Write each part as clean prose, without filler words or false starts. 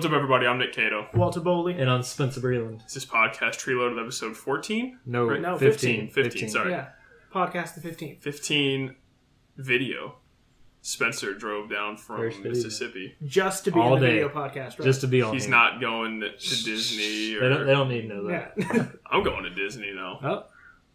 What's up, everybody? I'm Nick Cato. Walter Bowley. And I'm Spencer Breland. Is this Podcast Treeloaded episode 14? No, right? No, 15. 15, sorry. Yeah. Podcast the 15th. 15 video. Spencer drove down from First video. Mississippi. Just to be All in the day. video podcast, right? Just to be on He's here. not going to Disney. Or... They don't need to know that. Yeah. I'm going to Disney, though. Oh.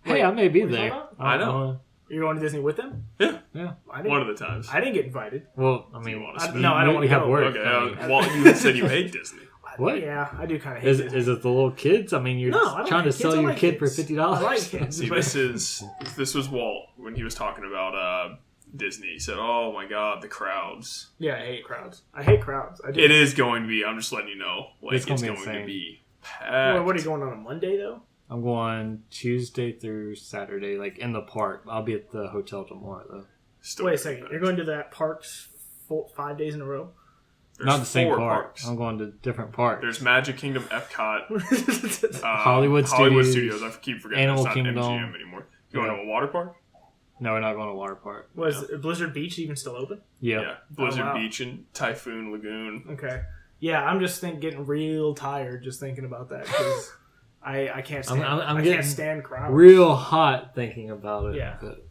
Hey, I may be what are you there. talking I know. You're going to Disney with them? Yeah. One of the times. I didn't get invited. Well, I Do you mean, want to No, I don't want to have go. work. Okay, well, you said you hate Disney. What? Yeah, I do kind of hate Is Disney. it the little kids? I mean, you're No, I don't trying to like kids. sell I your like kid kids. for $50. I like kids. See, but- this was Walt when he was talking about Disney. He said, "Oh my God, the crowds." Yeah, I hate crowds. I hate crowds. I do. It is going to be. I'm just letting you know. Like It's it's gonna going be to insane. be packed. Well, what are you going on a Monday, though? I'm going Tuesday through Saturday, like in the park. I'll be at the hotel tomorrow, though. Still Wait a gonna be second. packed. You're going to that parks 5 days in a row? There's Not the same 4 park. parks. I'm going to different parks. There's Magic Kingdom, Epcot, Hollywood Studios. I keep forgetting Animal it's not Kingdom. MGM anymore. You going Yeah. to a water park? No, we're not going to water park. Was Blizzard Beach even still open? Yeah. Yeah. Blizzard wow. Beach and Typhoon Lagoon. Okay. Yeah, I'm just getting real tired just thinking about that because I can't stand. I'm I getting can't stand crowds. Real hot thinking about it. Yeah. But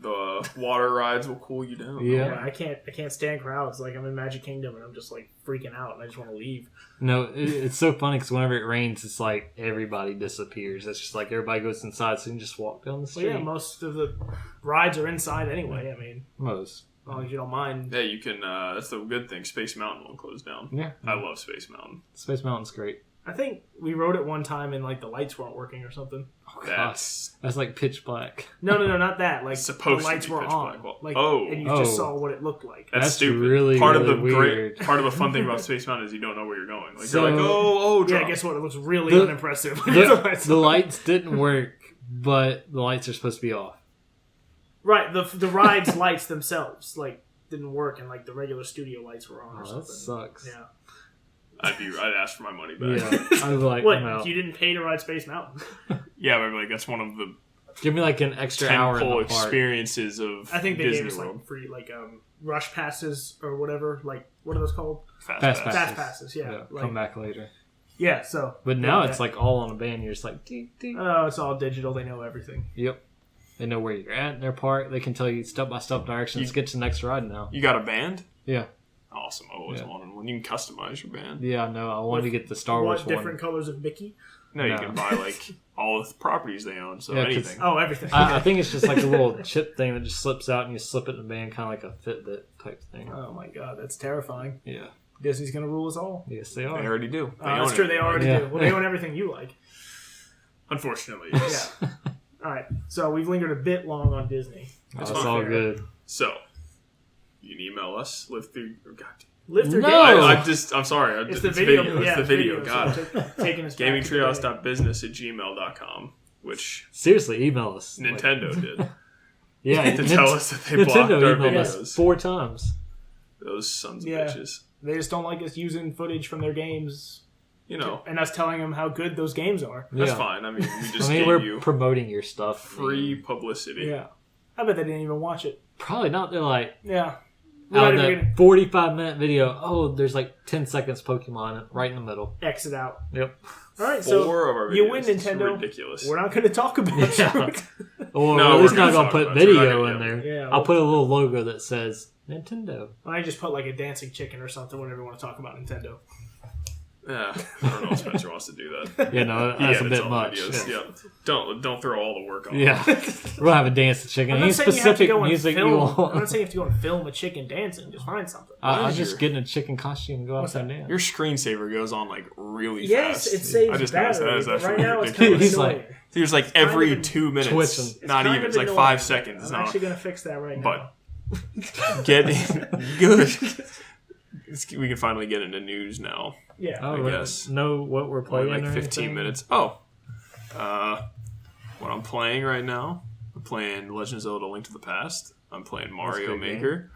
The water rides will cool you down. Yeah. Yeah, I can't stand crowds. Like I'm in Magic Kingdom and I'm just like freaking out and I just want to leave. no, it's so funny because whenever it rains, it's like everybody disappears. It's just like everybody goes inside, so you can just walk down the Well, street. yeah, most of the rides are inside anyway. I mean, Most. as long as you don't mind. Hey, you can. That's the good thing. Space Mountain won't close down. Yeah. I love Space Mountain. Space Mountain's great. I think we rode it one time and like the lights weren't working or something. Oh, That's That's like pitch black. No, not that. Like Supposed the to lights be were pitch on. black. Well, Like, oh. and you Oh. just saw what it looked like. That's That's stupid. really, part of really the weird. part of the fun thing about Space Mountain is you don't know where you're going. Like So- you're like, oh, Yeah, drop. guess what? It looks really The- unimpressive. The lights didn't work, but the lights are supposed to be off. Right, the rides lights themselves like didn't work, and like the regular studio lights were on or Oh, something. that sucks. Yeah. I'd ask for my money back. Yeah. I was like, What? I'm out. You didn't pay to ride Space Mountain? Yeah, but like that's one of the Give me like an extra hour in tentpole the park. experiences of I think they Disney gave us World. like free rush passes or whatever. Like what are those called? Fast Fast Pass. Fast passes. Yeah. Yeah, Like, come back later. yeah. So. But now yeah, it's like all on a band. You're just like, ding, ding. Oh, it's all digital. They know everything. Yep. They know where you're at in their park. They can tell you step by step directions. Get to the next ride now. You got a band? Yeah. Awesome. I always Yeah. wanted one. You can customize your band. Yeah, no, I wanted to get the Star Wars What one. different colors of Mickey? No, you No. can buy like all the properties they own. So Yeah, 'cause- anything. Oh, everything. I think it's just like a little chip thing that just slips out and you slip it in the band, kind of like a Fitbit type thing. Oh my god, that's terrifying. Yeah. Disney's gonna rule us all. Yes, they They are. already do. They That's own true. it. They already Yeah. do. Well, they own everything you like. Unfortunately, yes. Yeah. All right. So we've lingered a bit long on Disney. That's fine. all Fair. good. So you can email us. Live through. God, Lift or No! game. I'm sorry. It's the video. It's Yeah, the video. So God. taking us back to the day. GamingTreehouse.business@gmail.com, which Seriously, email us. Nintendo did Yeah, to tell us that they blocked Nintendo our emailed videos. us 4 times. Those sons of Yeah. bitches. They just don't like us using footage from their games You know, and us telling them how good those games are. that's Yeah. fine. I mean, we just I mean, gave we're you promoting your stuff. free publicity. Yeah. I bet they didn't even watch it. Probably not. They're like, Yeah. We're out not of even that 45-minute video, oh, there's like 10 seconds Pokemon right in the middle. gonna exit out. Yep. All right. 4 So of our videos. you win, It's Nintendo. ridiculous. we're not going to talk about Yeah. it. Or No, at least we're not gonna going talk to put about it. We're not video gonna- in there. Yeah, I'll put a little logo that says Nintendo. I just put like a dancing chicken or something whenever you want to talk about Nintendo. Yeah, I don't know if Spencer wants to do that. You know, He that's a edits bit all the much. videos. Yeah. Don't throw all the work on. Yeah. We're going to have a dance to chicken. I'm not Any saying you have to specific go and music you film. I'm want. not saying you have to go and film a chicken dancing. Just find something. I'm is just your- getting a chicken costume and go What's outside and that? dance. Your screensaver goes on like really Yes, fast. it saves I just noticed that. battery. Is But right actually now it's ridiculous. kind of He's annoying. like- There's like kind every of 2 minutes. twitching. Not kind even. of It's like annoying. 5 seconds. It's I'm not. actually going to fix that right But now. get good. We can finally get into news now. Yeah. Oh, I we guess. know what we're Only playing like or 15 anything? minutes. Oh. What I'm playing right now, I'm playing Legend of Zelda: Link to the Past. I'm playing Mario a great Maker.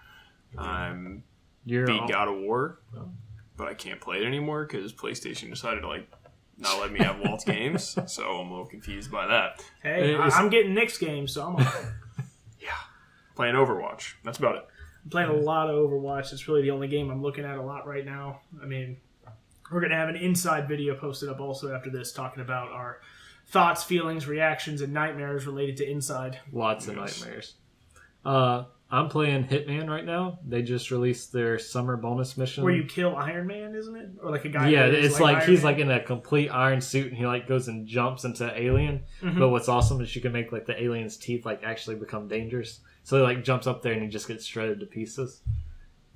I'm You're beat all- God of War, Oh. but I can't play it anymore because PlayStation decided to like not let me have Walt's games. So I'm a little confused by that. Hey, It's- I'm getting Nick's game, so I'm Playing Overwatch. That's about it. playing a lot of Overwatch. It's really the only game I'm looking at a lot right now. I mean, We're going to have an inside video posted up also after this talking about our thoughts, feelings, reactions, and nightmares related to Inside. Lots of nightmares. I'm playing Hitman right now. They just released their summer bonus mission. Where you kill Iron Man, isn't it? Or like a guy. Yeah, who is it's like Iron he's Man? like in a complete iron suit and he like goes and jumps into alien. Mm-hmm. But what's awesome is you can make like the alien's teeth like actually become dangerous. So he like jumps up there and he just gets shredded to pieces.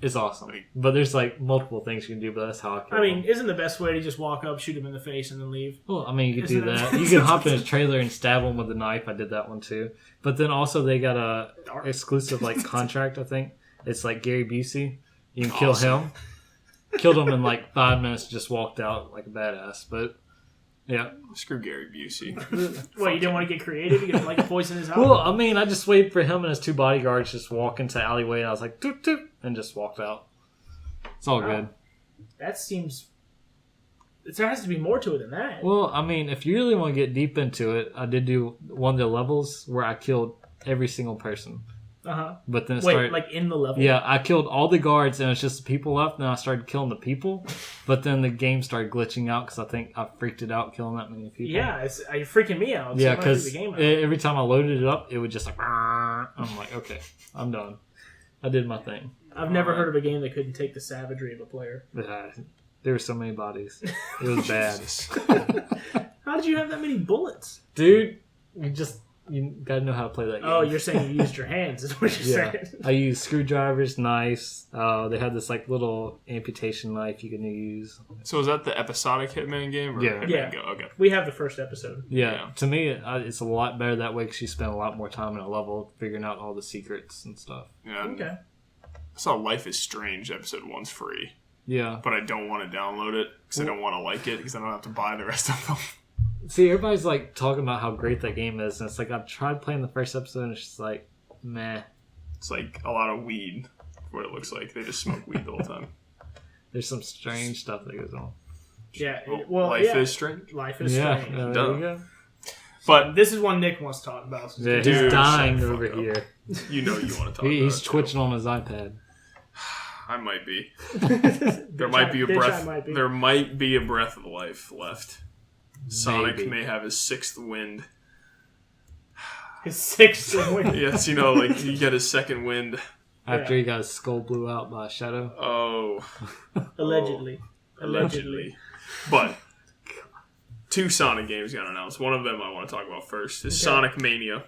It's awesome. But there's like multiple things you can do, but that's how I kill him. isn't the best way to just walk up, shoot him in the face, and then leave? Well, I mean, you could Isn't do it? that. You can hop in his trailer and stab him with a knife. I did that one too. But then also they got a exclusive like contract, I think. It's like Gary Busey. You can kill him. Killed him in like 5 minutes, just walked out like a badass. But yeah. Screw Gary Busey. What, you didn't want to get creative? You didn't like poison his house? Well, I mean, I just waited for him and his 2 bodyguards just walk into the alleyway and I was like, toot toot, and just walked out. It's all good. That seems... There has to be more to it than that. Well, I mean, if you really want to get deep into it, I did do one of the levels where I killed every single person. Uh-huh. But then it Wait, started... like in the level? Yeah, I killed all the guards and it was just the people left and I started killing the people. But then the game started glitching out because I think I freaked it out killing that many people. Yeah, you're freaking me out. Yeah, So when I do because the game out. every time I loaded it up, it would just like... I'm like, okay, I'm done. I did my thing. I've never heard of a game that couldn't take the savagery of a player. There were so many bodies. It was bad. How did you have that many bullets? Dude, you gotta know how to play that game. Oh, you're saying you used your hands, is what you're Yeah. saying. I used screwdrivers, knives. They had this like little amputation knife you can use. So is that the episodic Hitman game? Or Yeah. Hitman Yeah. Go? Okay. We have the first episode. Yeah, to me, it's a lot better that way because you spend a lot more time in a level figuring out all the secrets and stuff. Yeah. Okay. I saw Life is Strange episode 1's free, Yeah. but I don't want to download it because I don't want to like it because I don't have to buy the rest of them. See, everybody's like talking about how great that game is, and it's like I've tried playing the first episode, and it's just like, meh. It's like a lot of weed, what it looks like. They just smoke weed the whole time. There's some strange stuff that goes on. Yeah. Life is Strange. Life is Yeah, strange. there Duh. you go. But This is one Nick wants to talk about. Yeah, he's Dude, dying shut the over fuck up. here. you know you want to talk about He's it, twitching on his iPad. I might be. There Might be a breath. Might be. There might be a breath of life left. Sonic Maybe. may have his 6th wind. His 6th win. Yes, you know, like you get his 2nd wind. After he got his skull blew out by a shadow. Oh, Allegedly. allegedly. But 2 Sonic games got announced. One of them I want to talk about first is Sonic Mania.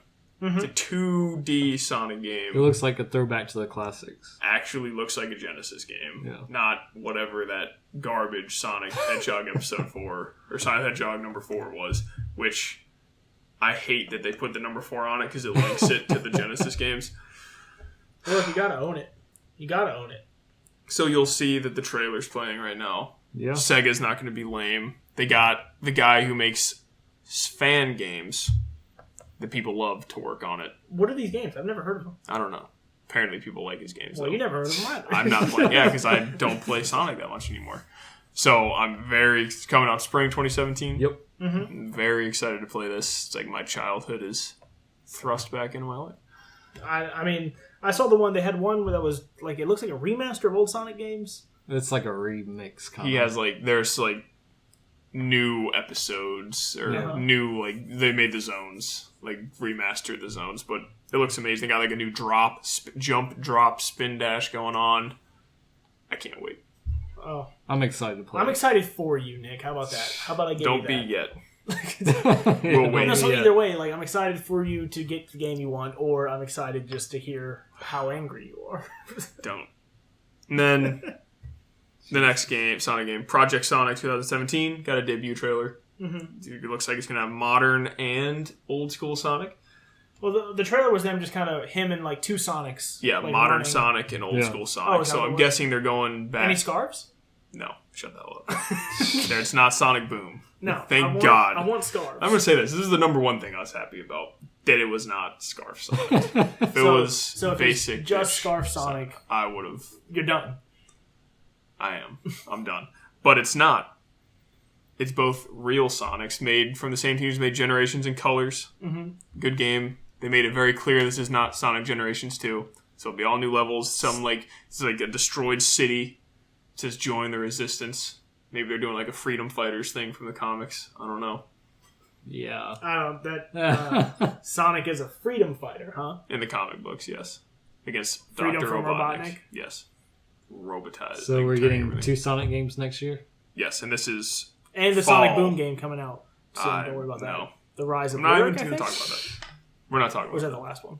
It's a 2D Sonic It game. looks like a throwback to the classics. Actually looks like a Genesis game. Yeah. Not whatever that garbage Sonic Hedgehog episode 4 or Sonic Hedgehog number 4 was, which I hate that they put the number 4 on it because it links it to the Genesis games. Well, you gotta own it. You gotta own it. So you'll see that the trailer's playing right now. Yeah. Sega's not going to be lame. They got the guy who makes fan games that people love to work on it. What are these games? I've never heard of them. I don't know. Apparently people like his games. Well, though. you never heard of them either. I'm not playing. Yeah, because I don't play Sonic that much anymore. So it's coming out spring 2017. Yep. I'm very excited to play this. It's like my childhood is thrust back into my life. I mean, I saw the one, they had one where that was, like, it looks like a remaster of old Sonic games. It's like a remix kind He of. has there's new episodes or new they made the zones, remastered the zones, but it looks amazing. They got a new jump drop spin dash going on. I can't wait. Oh, I'm excited to play. I'm excited for you, Nick. How about that? How about I give Don't you be that? yet. We'll wait. No, so either way, I'm excited for you to get the game you want, or I'm excited just to hear how angry you are. Don't. And then the next game, Sonic game, Project Sonic 2017, got a debut trailer. Mm-hmm. It looks like it's going to have modern and old school Sonic. Well, the trailer was them just kind of him and 2 Sonics. Yeah, modern running. Sonic and old school Oh, Sonic. is that So what I'm it was? guessing they're going back. Any scarves? No, shut the hell up. It's not Sonic Boom. No. Thank God. I want scarves. I'm going to say this. This is the number one thing I was happy about. That it was not Scarf Sonic. If it was so if basic, it's just Scarf Sonic, I would have. you're done. I am. I'm done. But it's not. It's both real Sonics made from the same teams made Generations and Colors. Mm-hmm. Good game. They made it very clear this is not Sonic Generations 2. So it'll be all new levels. Some it's like a destroyed city. It says join the resistance. Maybe they're doing like a Freedom Fighters thing from the comics. I don't know. Yeah. I don't. Sonic is a freedom fighter, huh? In the comic books, yes. Against Freedom Dr. from Robotnik? Yes. Robotized. So like, we're turning getting everything. 2 Sonic games next year? Yes, and this is And the fall. Sonic Boom game coming out. So don't worry about that. No. The Rise of I'm not even Lyric, I going to think? talk about that. We're not talking Or was that about the last one?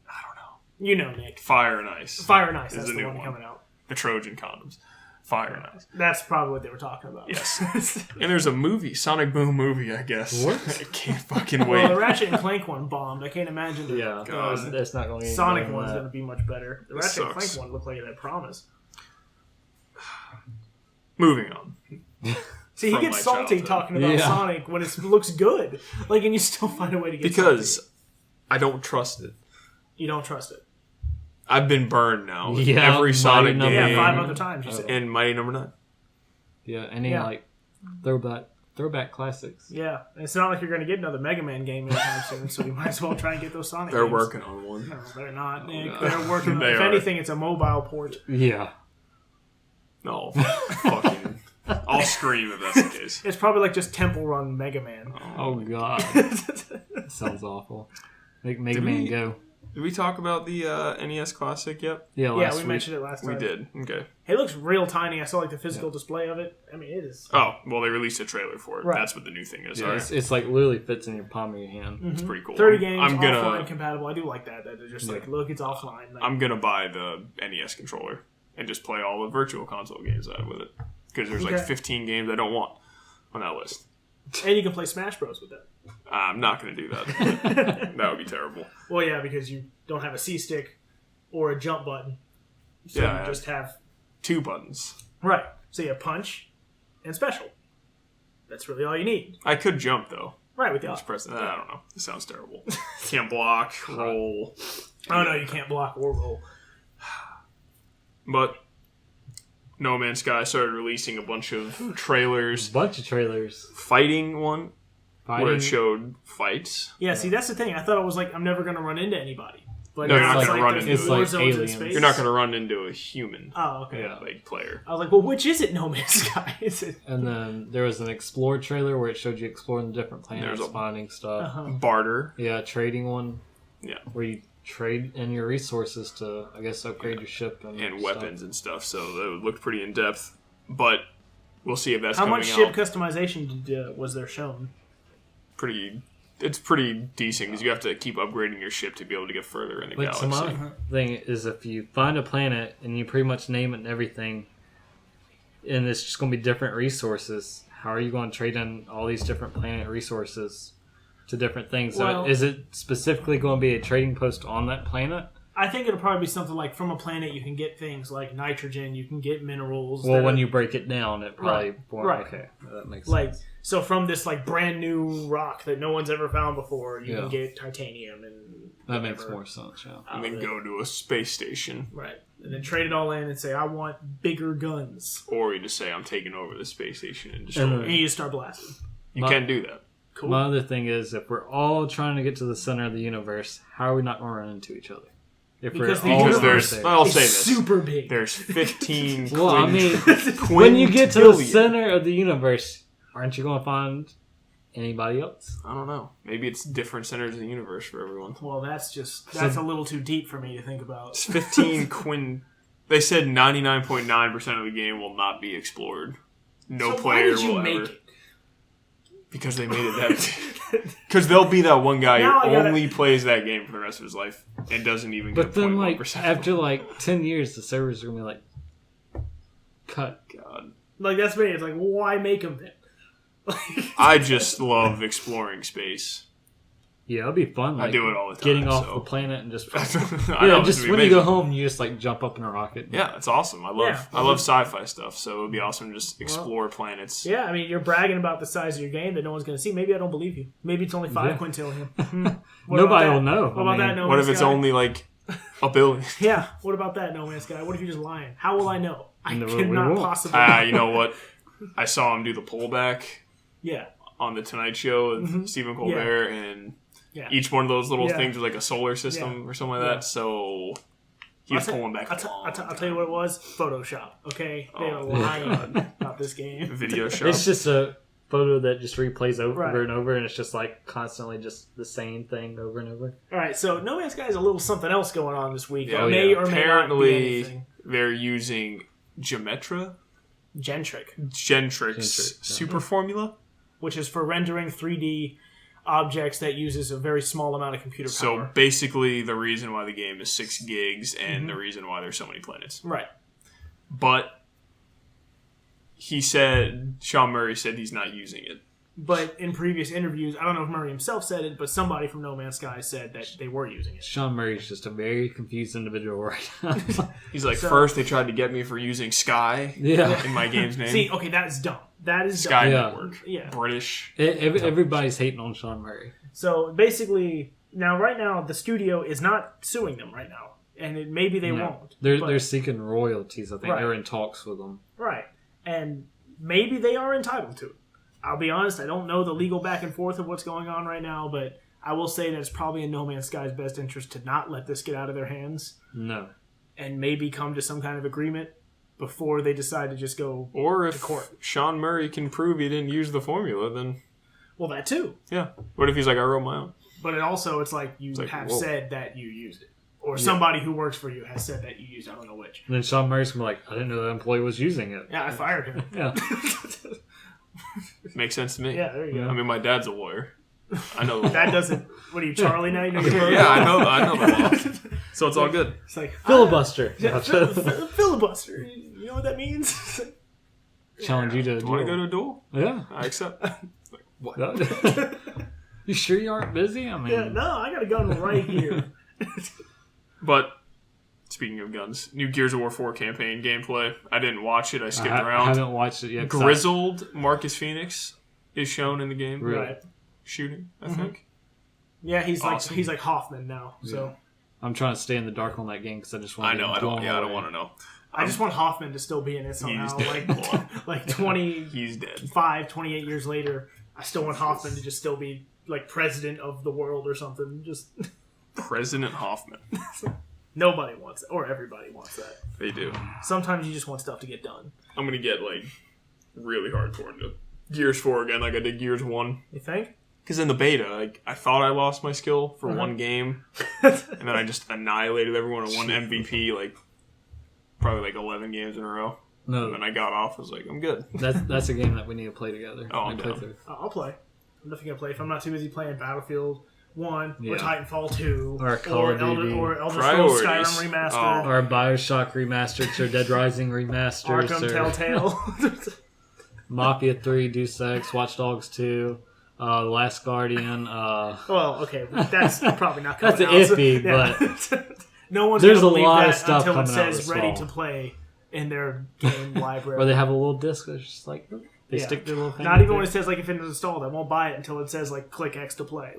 I don't know. You know, Nick. Fire and Ice. Fire and Ice, is that's the the new one one. coming out. The Trojan condoms. Fire and Ice. That's probably what they were talking about. Yes. And there's a movie, Sonic Boom movie, I guess. What? I can't fucking Well, wait. the Ratchet and Clank one bombed. I can't imagine the Yeah. God. That's not going to be Sonic any one's better going than to be much better. The Ratchet and sucks. Clank one looked like it had promise. Moving on. See, he From gets my salty childhood. talking about Yeah. Sonic when it looks good. Like, and you still find a way to get Because salty. I don't trust it. You don't trust it. I've been burned now. with Yeah, every Mighty Sonic Number game. Yeah, 5 other times, you said. And Mighty Number 9. Yeah, any Yeah. like throwback classics. Yeah, and it's not like you're going to get another Mega Man game anytime soon, so you might as well try and get those Sonic They're games. working on one. No, they're not, Nick. God. They're working on They If are. anything, it's a mobile port. Yeah. No. Fucking. I'll scream if that's the case. It's probably like just Temple Run Mega Man. Oh god. That sounds awful. Make Mega Did Man we- go. Did we talk about the NES Classic yet? Yeah, Yeah, last we week. mentioned it last time. We did. Okay. It looks real tiny. I saw like the physical display of it. I mean, it is. Oh, well, they released a trailer for it. Right. That's what the new thing is. Yeah, All right. it's like literally fits in your palm of your hand. It's pretty cool. 30 games, I'm gonna, offline compatible. I do like that. That they're just like, look, it's offline. Like, I'm gonna buy the NES controller and just play all the virtual console games I have with it. Because there's like Okay. 15 games I don't want on that list. and you can play Smash Bros with that. I'm not gonna do that. That would be terrible. Well, yeah, because you don't have a C stick or a jump button. So Yeah, you just have 2 buttons. right. So you have punch and special. That's really all you need. I could jump though. Right with the Just press. I don't know. It sounds terrible. Can't block, roll. Oh no, you can't block or roll. But No Man's Sky started releasing a bunch of trailers. Bunch of trailers. Fighting one where Fighting. it showed fights. Yeah, see, that's the thing. I thought it was like I'm never gonna run into anybody. But No, you're now not it's gonna like run there's into it. war It's like zones in aliens. space. You're not going to run into a human Oh, okay. Yeah. like player. I was like, well, which is it? No Man's Sky? Is it? And then there was an Explore trailer where it showed you exploring the different planets, There's a- finding stuff. Uh-huh. Barter. Yeah, trading one. Yeah. Where you trade in your resources to, I guess, upgrade your ship and And stuff. weapons and stuff. So that looked pretty in depth. But we'll see if that's How coming much out. ship customization was there shown? It's pretty decent because you have to keep upgrading your ship to be able to get further in the But some galaxy. other thing is if you find a planet and you pretty much name it and everything, and it's just going to be different resources, how are you going to trade in all these different planet resources to different things? Well- So is it specifically going to be a trading post on that planet? I think it'll probably be something like from a planet you can get things like nitrogen, you can get minerals. Well, that when are- you break it down, it probably Right, won't. right. Okay, that makes like sense. so from this like brand new rock that no one's ever found before, you Yeah. can get titanium and That makes whatever more sense. Yeah. out And of then it. go to a space station. Right, and then trade it all in and say, I want bigger guns, Or you just say, I'm taking over the space station and And destroy then- it. and you just start blasting. You My- can do that. Cool. My other thing is, if we're all trying to get to the center of the universe, how are we not going to run into each other? If Because the we're all Because universe there's, there. I'll It's say this. super big. There's 15 Well, I mean, quintillion. when you get to the center of the universe, aren't you going to find anybody else? I don't know. Maybe it's different centers of the universe for everyone. Well, that's a little too deep for me to think about. It's 15 They said 99.9% of the game will not be explored. No So player why did you will make ever. it? Because they made it that. Because there'll be that one guy Now who I gotta- only plays that game for the rest of his life and doesn't even But get then, like, 0.1%. after like 10 years, the servers are going to be like, cut. God. Like that's me. It's like, why make them then? Like, I just love exploring space. Yeah, it'll be fun. Like, I do it all the time. Getting off so. the planet and just. I Yeah, know, just it's when you go amazing. home, you just like jump up in a rocket. Yeah, it's awesome. I love sci-fi stuff, so it would be awesome to just explore planets. yeah, I mean, you're bragging about the size of your game that no one's going to see. Maybe I don't believe you. Maybe it's only 5 Yeah. quintillion. What Nobody about will that? know. What about that? No What Man's if it's Sky? only like a billion? Yeah. What about that? No Man's Sky. What if you're just lying? How will I know? I No, we cannot won't. possibly. You know what? I saw him do the pullback Yeah. on the Tonight Show with Stephen Colbert, and Yeah. each one of those little Yeah. things was like a solar system or something like Yeah. that. So He was pulling back. I'll tell you what it was. Photoshop. Okay, they were lying about this game. Video shop. It's just a photo that just replays over and over, and it's just like constantly just the same thing over and over. All right, so No Man's Sky has a little something else going on this week. Yeah, It may or may not be anything. They're using Geometrix super formula, which is for rendering 3D objects that uses a very small amount of computer power. So basically, the reason why the game is 6 gigs and the reason why there's so many planets. Right. But Sean Murray said he's not using it. But in previous interviews, I don't know if Murray himself said it, but somebody from No Man's Sky said that they were using it. Sean Murray's just a very confused individual right now. He's like, first they tried to get me for using Sky in my game's name. See, okay, that is dumb. That is Sky dumb. Network. Yeah. British. Everybody's hating on Sean Murray. So basically, right now, the studio is not suing them right now. And maybe they won't. They're seeking royalties, I think. Right. They're in talks with them. Right. And maybe they are entitled to it. I'll be honest, I don't know the legal back and forth of what's going on right now, but I will say that it's probably in No Man's Sky's best interest to not let this get out of their hands. No. And maybe come to some kind of agreement before they decide to just go to court. If Sean Murray can prove he didn't use the formula, then... Well, that too. Yeah. What if he's like, I wrote my own? But it's like you have whoa. said that you used it. Or somebody who works for you has said that you used it. I don't know which. And then Sean Murray's going to be like, I didn't know that employee was using it. Yeah, I fired him. Yeah. Makes sense to me. Yeah, there you go. I mean, my dad's a lawyer. I know the That law. doesn't... What are you, Charlie now? You know your Yeah, I know the law. So it's all good. It's like... Filibuster. Filibuster. You know what that means? Challenge you to a Do you want to go duel. to a duel? Yeah. I accept. Like, what? You sure you aren't busy? I mean... Yeah, no, I got a gun right here. But... Speaking of guns, new Gears of War 4 campaign gameplay. I didn't watch it. I skipped around. I haven't watched it yet. Grizzled Marcus Phoenix is shown in the game. Really? Right. Shooting, I think. Yeah, he's Awesome. like Hoffman now. So I'm trying to stay in the dark on that game because I just want to I don't want to know. I just want Hoffman to still be in it somehow. Like 25, He's dead. 28 years later, I still want Hoffman to just still be like president of the world or something. Just President Hoffman. nobody wants it, or everybody wants that. They do. Sometimes you just want stuff to get done. I'm gonna get like really hardcore into Gears 4 again, like I did Gears 1. You think? Because in the beta, like I thought I lost my skill for one game, and then I just annihilated everyone and won MVP like probably like 11 games in a row. No, And then I got off. I was like, I'm good. that's a game that we need to play together. Oh, I'm down. I'll play. I'm definitely gonna play if I'm not too busy playing Battlefield 1 Yeah. or Titanfall 2 Or Call of Duty. or Elder Priorities. Scrolls Skyrim Remastered. Or Bioshock Remasters or Dead Rising Remasters Arkham or Telltale. Mafia 3, Deus Ex, Watch Dogs 2, Last Guardian. Well, okay, that's probably not coming That's out. iffy, but no one's there's gonna a believe lot that of stuff until it coming out says this ready fall. to play in their game library. Or they have a little disc that's just like they Yeah. stick their little finger Not even through. when it says like if it's installed, I won't buy it until it says like click X to play.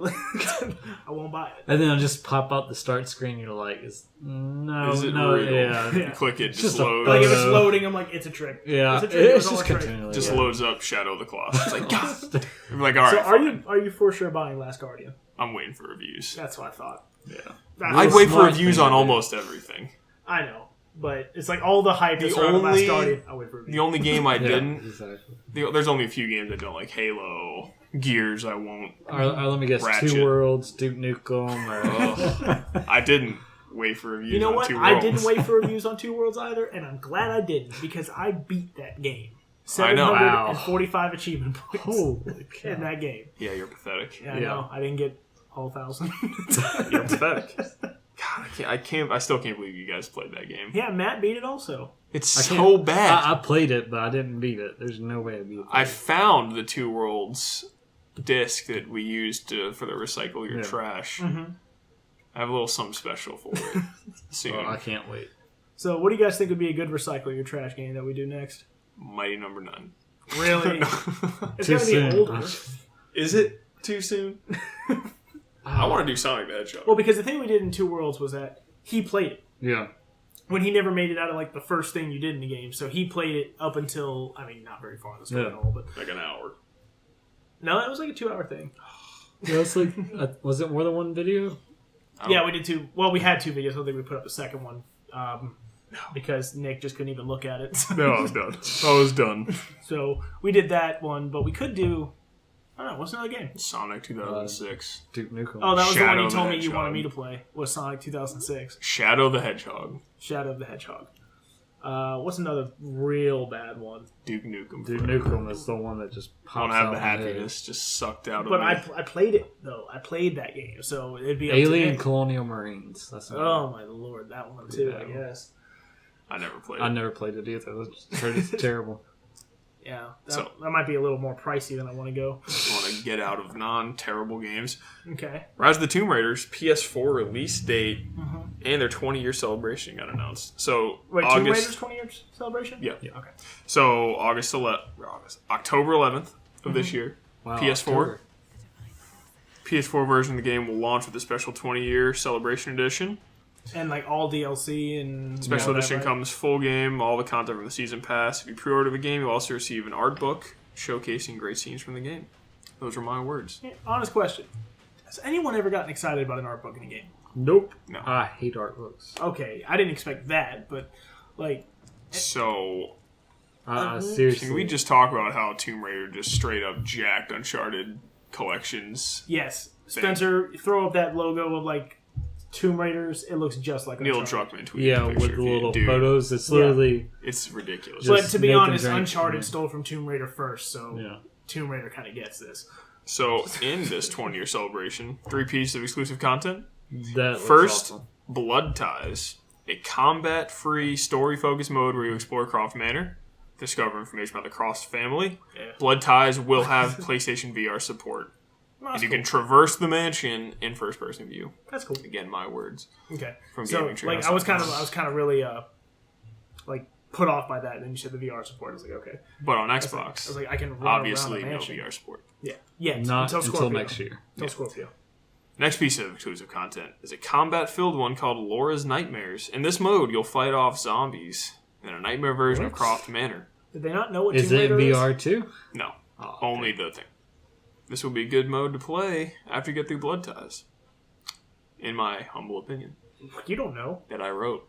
I won't buy it. And then it'll just pop up the start screen. You're like, no, Is it no, real? yeah. You click it, It's just just a loads. Like if it's loading, I'm like, it's a trick. Yeah, It's a trick. It was it's all just a trick. continually. Just yeah. loads up Shadow of the Colossus. It's like, God. I'm like, all right, So fine. are you for sure buying Last Guardian? I'm waiting for reviews. That's what I thought. Yeah. That's I'd what- wait for smart reviews thing on to do. almost everything. I know, but it's like all the hype is around Last Guardian. I wait for reviews. The only game I Yeah, didn't. exactly. There's only a few games I don't like. Halo, Gears. I won't. Or let me guess, Ratchet. Two Worlds, Duke Nukem, or Ugh. I didn't wait for reviews. You know on what? Two I Worlds. didn't wait for reviews on Two Worlds either, and I'm glad I didn't because I beat that game. I know. 745 achievement points holy cow. in that game. Yeah, you're pathetic. Yeah, I know. I didn't get all 1,000. You're pathetic. God, I still can't believe you guys played that game. Yeah, Matt beat it also. It's can't- so bad. I played it, but I didn't beat it. There's no way I beat it. I found the Two Worlds disc that we used for the recycle your Yeah. trash. Mm-hmm. I have a little something special for it soon. I can't wait. So, what do you guys think would be a good recycle your trash game that we do next? Mighty Number 9. Really? It's Too gotta be soon. older. Is it too soon? I want to do Sonic the Hedgehog. Well, because the thing we did in Two Worlds was that he played it. Yeah. When he never made it out of like the first thing you did in the game, so he played it up until not very far in the story Yeah. at all, but Like an hour. no, it was like a 2-hour thing. Yeah, it's like, was it more than one video? Yeah, we did two. Well, we had two videos. I think we put up the second one because Nick just couldn't even look at it. No, I was done. I was done. So we did that one, but we could do. I don't know. What's another game? Sonic 2006. Duke Nukem. Oh, that was the one Shadow you the told me you Hedgehog. wanted me to play. Was Sonic 2006. Shadow the Hedgehog. Shadow of the Hedgehog. What's another real bad one? Duke Nukem. Duke Nukem is the one that just pops Don't have out the in my head. happiness just sucked out of But me. I played it though. I played that game, so it'd be up Alien to Nick. Colonial Marines. That's Oh my lord, that one too. Yeah. I guess. I never played I it. never played it either. I heard it's terrible. Yeah, So- that might be a little more pricey than I want to go. Just want to get out of non-terrible games. Okay. Rise of the Tomb Raiders PS4 release date and their 20-year celebration got announced. So Wait, August, Tomb Raiders 20 years celebration? Yeah. Okay. So October 11th of this year, Wow, PS4. October. PS4 version of the game will launch with a special 20-year celebration edition. And like all DLC and Special all that, edition right? comes full game, all the content from the season pass. If you pre-order the game, you'll also receive an art book showcasing great scenes from the game. Those are my words. Yeah, honest question: has anyone ever gotten excited about an art book in a game? Nope. No. I hate art books. Okay, I didn't expect that, but like, So, Seriously. can we just talk about how Tomb Raider just straight up jacked Uncharted collections? yes, Spencer, throw up that logo of like Tomb Raiders. It looks just like Neil Uncharted. Druckmann tweeted Yeah, a with picture the of you. little Dude, photos. It's literally... It's ridiculous. But Just to be Nathan honest, Drake, Uncharted yeah. stole from Tomb Raider first, so Yeah. Tomb Raider kind of gets this. So, in this 20-year celebration, 3 pieces of exclusive content. That looks First, awesome. Blood Ties, a combat-free, story-focused mode where you explore Croft Manor, discover information about the Croft family. Yeah. Blood Ties will have PlayStation VR support, That's and you cool. can traverse the mansion in first-person view. That's cool. Again, my words. Okay. From So Gaming Tree. like I was kind of really like put off by that. And then you said the VR support. I was like, okay. But on I Xbox, was like, I can run obviously around a no mansion. VR support. Yeah. Yeah. Not until Scorpio. next year. Until Scorpio. Next piece of exclusive content is a combat-filled one called Laura's Nightmares. In this mode, you'll fight off zombies in a nightmare version of What? Croft Manor. Did they not know what Is Tomb it Raider VR too? No, Oh, only the thing. This will be a good mode to play after you get through Blood Ties. In my humble opinion, You don't know. that I wrote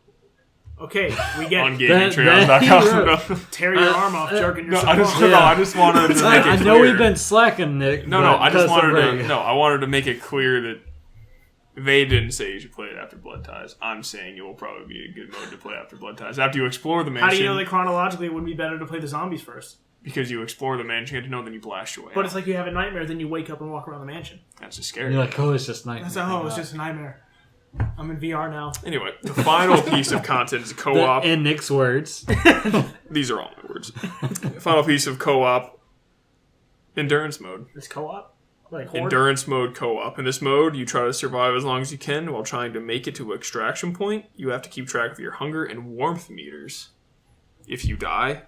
Okay, we get on that he wrote. GamingTreeloaded.com. tear your arm off, jerking No, yourself I just, off. no, Yeah. I just wanted to make it I clear. know we've been slacking, Nick. No, but I just because wanted of to. Ray. No, I wanted to make it clear that they didn't say you should play it after Blood Ties. I'm saying it will probably be a good mode to play after Blood Ties. After you explore the mansion, How do you know that chronologically it would be better to play the zombies first? because you explore the mansion, you get to know, then you blast your way. But out. it's like you have a nightmare, then you wake up and walk around the mansion. That's just And scary. you're like, oh, it's just night. That's it's just a nightmare. I'm in VR now. Anyway, the final piece of content is a co-op. In Nick's words. These are all my words. Final piece of co-op endurance mode. It's co-op? Like Horde? Endurance mode co-op. In this mode, you try to survive as long as you can while trying to make it to an extraction point. You have to keep track of your hunger and warmth meters. If you die,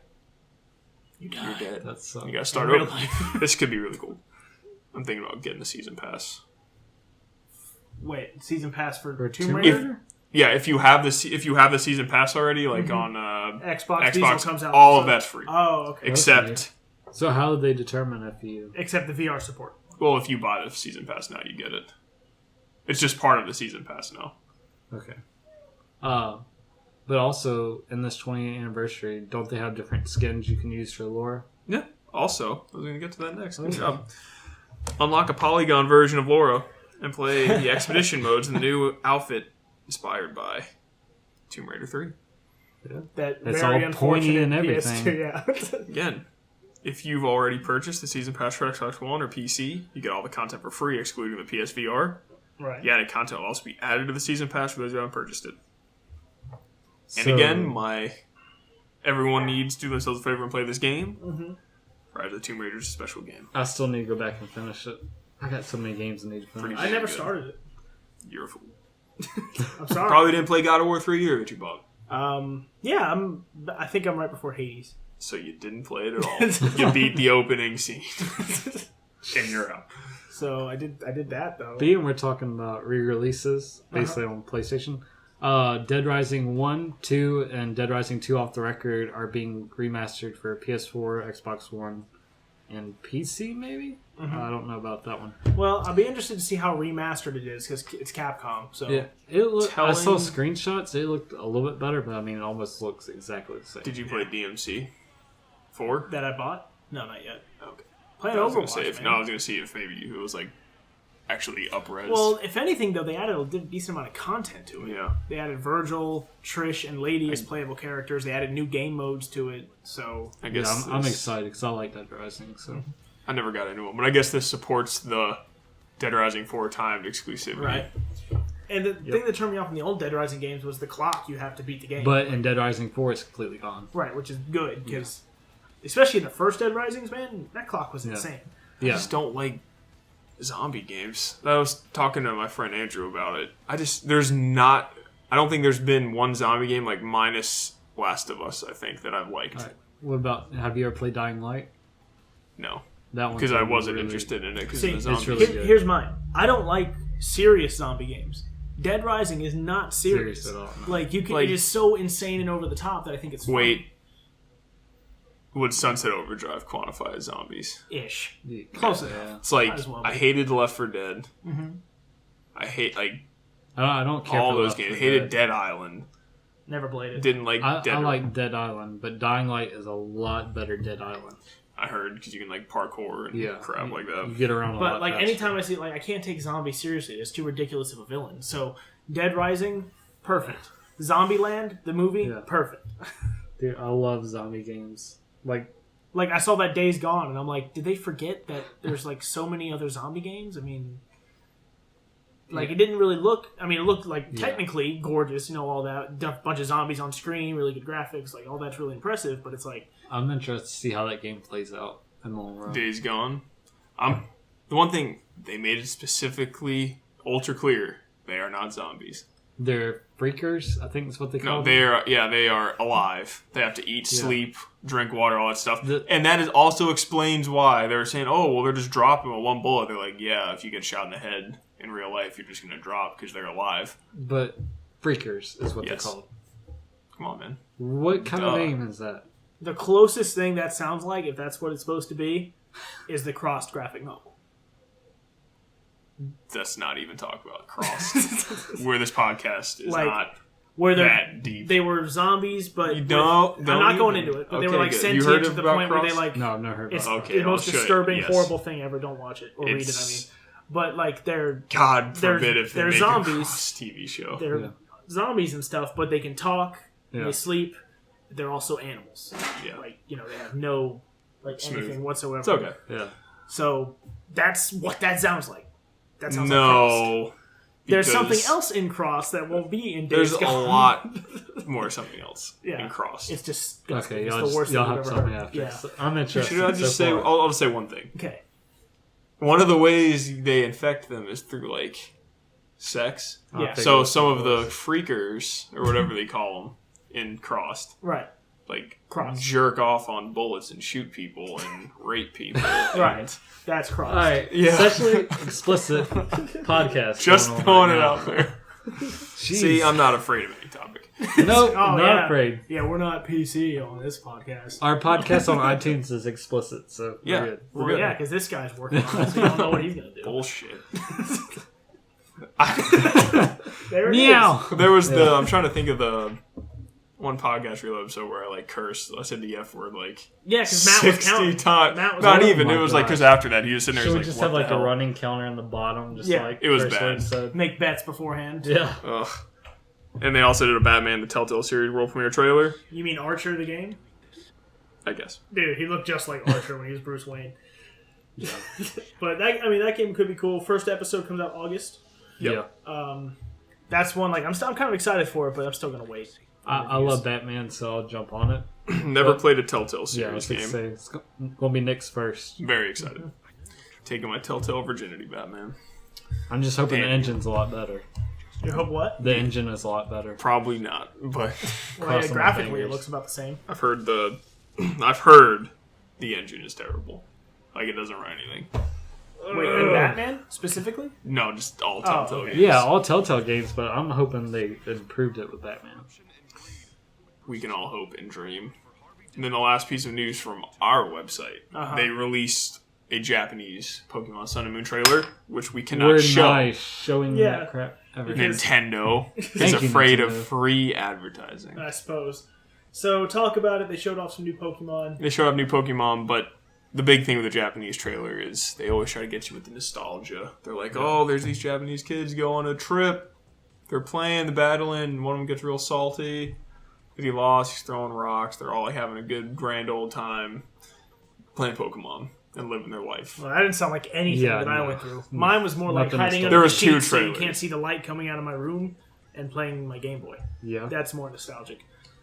You you're die. dead. That's You gotta start In real over. life. This could be really cool. I'm thinking about getting the season pass. Wait, season pass for For Tomb Tomb Raider? Raider? Yeah, if you have the season pass already, like on Xbox Diesel Xbox, comes out. all so- of that's free. Oh, okay. Except, So how did they determine if you... Except the VR support. well, if you buy the season pass now, you get it. It's just part of the season pass now. Okay. But also, in this 20th anniversary, don't they have different skins you can use for lore? Yeah. Also, I was going to get to that next. Good Okay. job. Unlock a polygon version of Laura and play the expedition modes in the new outfit inspired by Tomb Raider 3. That It's very all pointy unfortunate and everything. PS2, yeah. Again, if you've already purchased the season pass for Xbox One or PC, you get all the content for free, excluding the PSVR. Right. The added content will also be added to the season pass for those who haven't purchased it. And So- again, everyone needs to do themselves a favor and play this game. Mm-hmm. Rise of the Tomb Raider is a special game. I still need to go back and finish it. I got so many games I need to finish. Pretty I never good. started it. You're a fool. I'm sorry. Probably didn't play God of War 3 either that you bought. Yeah, I think I'm right before Hades. So you didn't play it at all. You beat the opening scene. And you're out. So I did that though. Being we're talking about re-releases, basically on PlayStation. Dead Rising 1, 2, and Dead Rising 2 off the record are being remastered for PS4, Xbox One, and PC, maybe? I don't know about that one. Well, I'll be interested to see how remastered it is because it's Capcom. So Yeah, I saw screenshots. It looked a little bit better, but I mean, it almost looks exactly the same. Did you play DMC 4? that I bought? No, not yet. Okay. Playing I was gonna Overwatch, say man. I was gonna see if maybe it was like actually up-res. Well, if anything, though, they added a decent amount of content to it. Yeah. They added Virgil, Trish, and Lady as playable characters. They added new game modes to it. So I guess I'm excited because I like Dead Rising. So I never got into it, but I guess this supports the Dead Rising 4 timed exclusivity. right. And the thing that turned me off in the old Dead Rising games was the clock. You have to beat the game. but in Dead Rising 4, it's completely gone. Right, which is good because, especially in the first Dead Risings, man, that clock was insane. I just don't like zombie games. I was talking to my friend Andrew about it. I don't think there's been one zombie game like minus Last of Us, I think, that I've liked. Right. What about, have you ever played Dying Light? No. That one Because I wasn't interested in it because of the See, zombies. really good. Here's mine. I don't like serious zombie games. Dead Rising is not serious. Serious at all, no. Like it is so insane and over the top that I think it's fun. Wait. Would Sunset Overdrive quantify as zombies? Ish. Yeah. Close enough. Yeah. It's like, Might as well be. I hated Left 4 Dead. Mm-hmm. I hate, like, I don't care all for those Left games. 4 Hated Dead. Dead Island. Never played it. Didn't like Dead I like Dead Island, but Dying Light is a lot better Dead Island. I heard because you can like parkour and Yeah. crap like that. You get around a lot But like faster. anytime I see like I can't take zombies seriously. It's too ridiculous of a villain. So Dead Rising, perfect. Zombieland, the movie, Yeah. perfect. Dude, I love zombie games. Like, Like I saw that Days Gone, and I'm like, did they forget that there's like so many other zombie games? I mean, like it didn't really look. I mean, it looked like technically gorgeous, all that bunch of zombies on screen, really good graphics, like all that's really impressive. But it's like, I'm interested to see how that game plays out in the long run. Days Gone. The one thing they made it specifically ultra clear: they are not zombies. They're freakers, I think that's what they call No, them. they are alive. They have to eat, Yeah. sleep, drink water, all that stuff. The- And that is also explains why they're saying, "Oh, well, they're just dropping with one bullet." They're like, "Yeah, if you get shot in the head in real life, you're just gonna drop because they're alive." But freakers is what Yes. they're called. Come on, man. What kind of name is that? the closest thing that sounds like, if that's what it's supposed to be, is the crossed graphic novel. Let's not even talk about Crossed, where this podcast is Like, not Where that deep. they were zombies, but You don't I'm not going even- into it. But okay, they were like good. You sentient heard to the about point where they Crossed? like No, I've never heard it's about Okay, the most I'll show you. disturbing, Yes. horrible thing ever. Don't watch it or read it. I mean, It's- but like they're God They're- forbid if they they're make zombies. a Crossed TV show. they're Yeah. zombies and stuff, but they can talk. Yeah. They sleep. They're also animals. Yeah. Like they have no Smooth. anything whatsoever. It's okay. Yeah. So that's what that sounds like. That sounds like Crossed. No. There's because something else in Cross that won't be in Days There's a Gone. lot more something else Yeah. in Crossed. It's just Okay, it's y'all, the worst y'all thing have I've ever something heard. after. Yeah. So I'm interested. Should I just so say? far. I'll just say one thing. Okay. One of the ways they infect them is through like sex. I'll Yeah. figure So it some out. of the freakers or whatever they call them in Crossed, Right. like Crossed. jerk off on bullets and shoot people and rape people. Right. That's Cross. All right, Yeah. sexually explicit podcast. Just going on throwing right it now. out there. Jeez. See, I'm not afraid of any topic. No, Oh, not yeah. afraid. Yeah, we're not PC on this podcast. Our podcast on iTunes is explicit, so Yeah. we're good. We're Well, good. yeah, because this guy's working on it, so you don't know what he's going to do. Bullshit. There it Meow. There was I'm trying to think of the one podcast reload episode where I like cursed. I said the F word like is. Yeah, because Matt was 60 counting. times. Matt was Not counting. even. Oh It my was like gosh. because after that he was sitting there. Should we Like, just what have like the a hell? running counter in the bottom? Just Yeah. like It was curse bad. words said? Make bets beforehand. Yeah. Ugh. And they also did a Batman the Telltale series world premiere trailer. You mean Archer the game? I guess. Dude, he looked just like Archer when he was Bruce Wayne. But that game could be cool. First episode comes out August. Yep. Yeah. That's one I'm kind of excited for it, but I'm still gonna wait. I love Batman, so I'll jump on it. Never played a Telltale Yeah, I was series gonna game. say it's gonna be Nick's first. Very excited. Taking my Telltale virginity, Batman. I'm just hoping the Damn. engine's a lot better. You hope what? The engine is a lot better. Probably not, but Well, Cross yeah, my graphically, it fingers. looks about the same. I've heard the engine is terrible. Like it doesn't run anything. Wait, in Batman specifically? No, just all Telltale okay. games. Yeah, all Telltale games, but I'm hoping they improved it with Batman. We can all hope and dream. And then the last piece of news from our website. They released a Japanese Pokemon Sun and Moon trailer, which we cannot show. Nice showing that crap. Nintendo is afraid of free advertising. I suppose. So talk about it. They showed off some new Pokemon. They showed off new Pokemon, but the big thing with the Japanese trailer is they always try to get you with the nostalgia. They're like, oh, there's these Japanese kids go on a trip. They're playing, they're battling, and one of them gets real salty. Because he lost, he's throwing rocks. They're all like having a good, grand old time playing Pokemon and living their life. Well, that didn't sound like anything that I went through. Mine was more like hiding There under was the two sheets so you trailers. can't see the light coming out of my room and playing my Game Boy. Yeah. That's more nostalgic.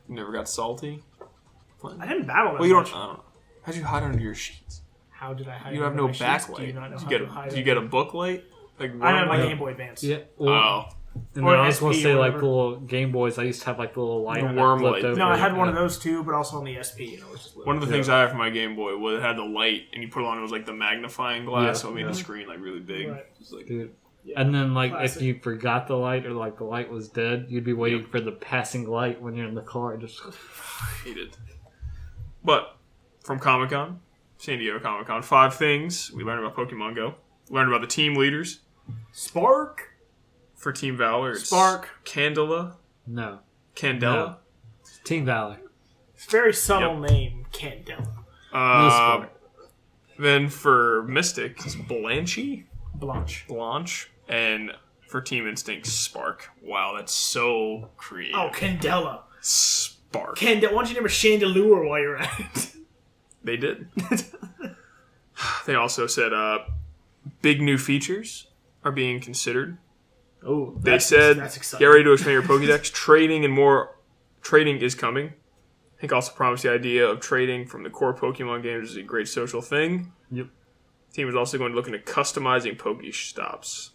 You never got salty? I didn't battle that Well, you much. don't. I don't know. How'd you hide under your sheets? How did I hide You have under no my sheets? Do you backlight. not know Did how you to get hide Did you get a book light? Like I have my one- Game Boy Advance. Yeah. Oh. And Or then I was going SP to say, or like, whatever. the little Game Boys, I used to have, like, the little light. The that worm flipped light. over. No, I had one of those too, but also on the SP. One of the things I had for my Game Boy was it had the light, and you put it on, it was like the magnifying glass, Yeah, so it made yeah. the screen like really big. Right. It was like, Dude. Yeah. And then, like, Classic. if you forgot the light or, like, the light was dead, you'd be waiting for the passing light when you're in the car. Just hate it. But from Comic-Con, San Diego Comic-Con, 5 things we learned about Pokemon Go. Learned about the team leaders. Spark. For Team Valor, it's Spark. Candela. no. Candela. Team Valor. It's a very subtle name, Candela. No Spark. Then for Mystic, it's Blanche. Blanche. And for Team Instinct, Spark. Wow, that's so creative. Oh, Candela. Spark. Why don't you name a Chandelure while you're at it? They did. They also said big new features are being considered. Oh, They said, that's exciting. get ready to expand your Pokédex. Trading is coming. I think also promised the idea of trading from the core Pokemon games is a great social thing. Yep. The team is also going to look into customizing Pokestops.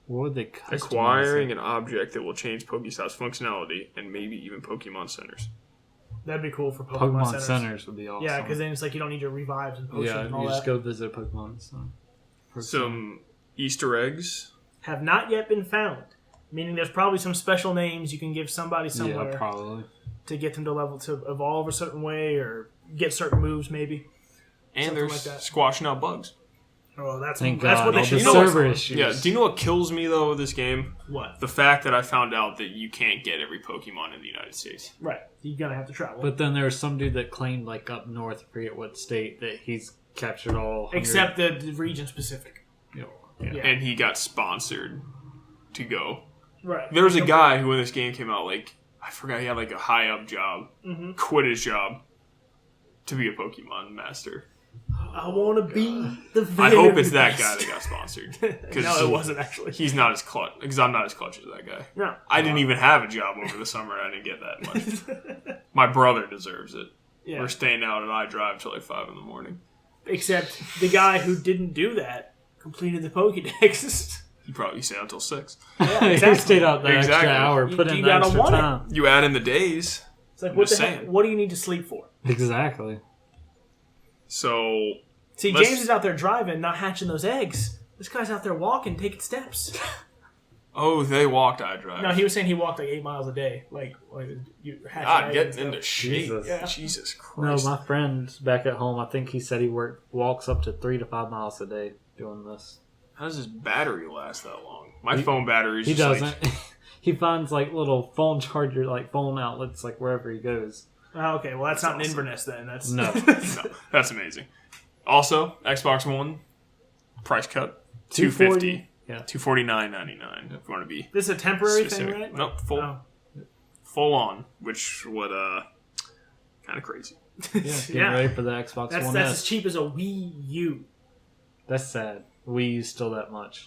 What would they customize? Acquiring an object that will change Pokestops functionality and maybe even Pokemon Centers. That'd be cool for Pokemon, Centers would be awesome. Yeah, because then it's like you don't need your revives and potions yeah, and all you just that. go visit Pokemon. So. Some Easter eggs. Have not yet been found. Meaning there's probably some special names you can give somebody somewhere Yeah, probably. to get them to evolve a certain way or get certain moves maybe. And Something there's like that. squashing out bugs. Oh, that's Thank that's God. what they All should the know. server issues. Yeah, do you know what kills me though with this game? What? The fact that I found out that you can't get every Pokemon in the United States. Right. You're gonna have to travel. But then there was some dude that claimed, like, up north, I forget what state, that he's captured all 100. Except the region specific. Yeah. Yeah. And he got sponsored to go. Right. There was a guy who, when this game came out, like, I forgot, he had like a high up job, quit his job to be a Pokemon master. I want to be the I very hope it's that best. guy that got sponsored. No, it wasn't actually. He's not as clutch, because I'm not as clutch as that guy. No. I didn't even have a job over the summer. I didn't get that much. My brother deserves it. Yeah. We're staying out, and I drive till like 5 in the morning. Except the guy who didn't do that completed the Pokédex. He probably stayed out till 6. He stayed out that Exactly. extra hour, You- put you in the gotta extra want it. time. You add in the days. It's like, I'm what the just heck? saying. What do you need to sleep for? Exactly. So See, Let's- James is out there driving, not hatching those eggs. This guy's out there walking, taking steps. oh, they walked, I drive. No, he was saying he walked like 8 miles a day. Like you hatch God, eggs getting and into stuff. shape. Jesus. Yeah. Jesus No, Christ. my friend back at home, I think he said he walks up to 3 to 5 miles a day doing this. How does his battery last that long? My phone battery is He just doesn't. like... He finds, like, little phone charger, like, phone outlets, like, wherever he goes. Oh, okay, well that's not awesome. an Inverness then. That's No. No, that's amazing. Also, Xbox One, price cut, $250. Yeah. $249.99 if you want to be This is a temporary specific. thing, right? Nope, Oh. full on, which would kind of crazy. Yeah, getting Yeah. ready for the Xbox That's One as S. cheap as a Wii U. That's sad. Wii U's still that much.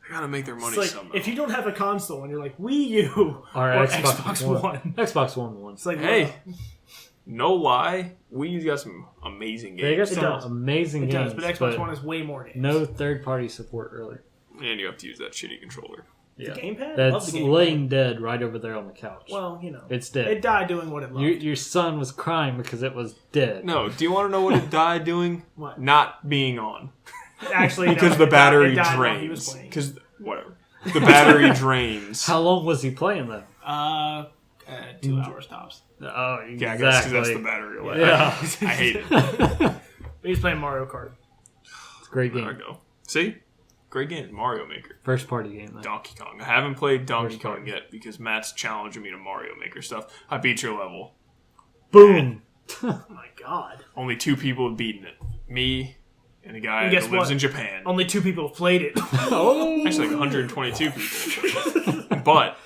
They gotta make their money It's like somehow. if you don't have a console and you're like Wii U Or Xbox One. Xbox One won. It's like Hey, no lie, Wii U's got some amazing They got games, It some does. amazing it games, does, but Xbox One has way more games. no third-party support, really. and you have to use that shitty controller. Yeah. The gamepad? Love That's the gamepad. laying dead right over there on the couch. Well, you know, It's dead. It died doing what it loved. Your son was crying because it was dead. No, do you want to know what it died doing? What? Not being on. Actually, Because no, the it battery died while he was drains. playing. Because, whatever. The battery drains. How long was he playing, though? A 2 hours tops. Oh, Yeah, exactly. I guess because that's the battery life. Yeah. I hate it. But he's playing Mario Kart. It's a great There I game. go. See? Great game. Mario Maker. First party game. Though. Donkey Kong. I haven't played Donkey First Kong part. yet because Matt's challenging me to Mario Maker stuff. I beat your level. Boom. Oh my god. Only 2 people have beaten it. Me and a guy And that guess lives what? in Japan. Only 2 people have played it. Oh. Actually, like 122 people. But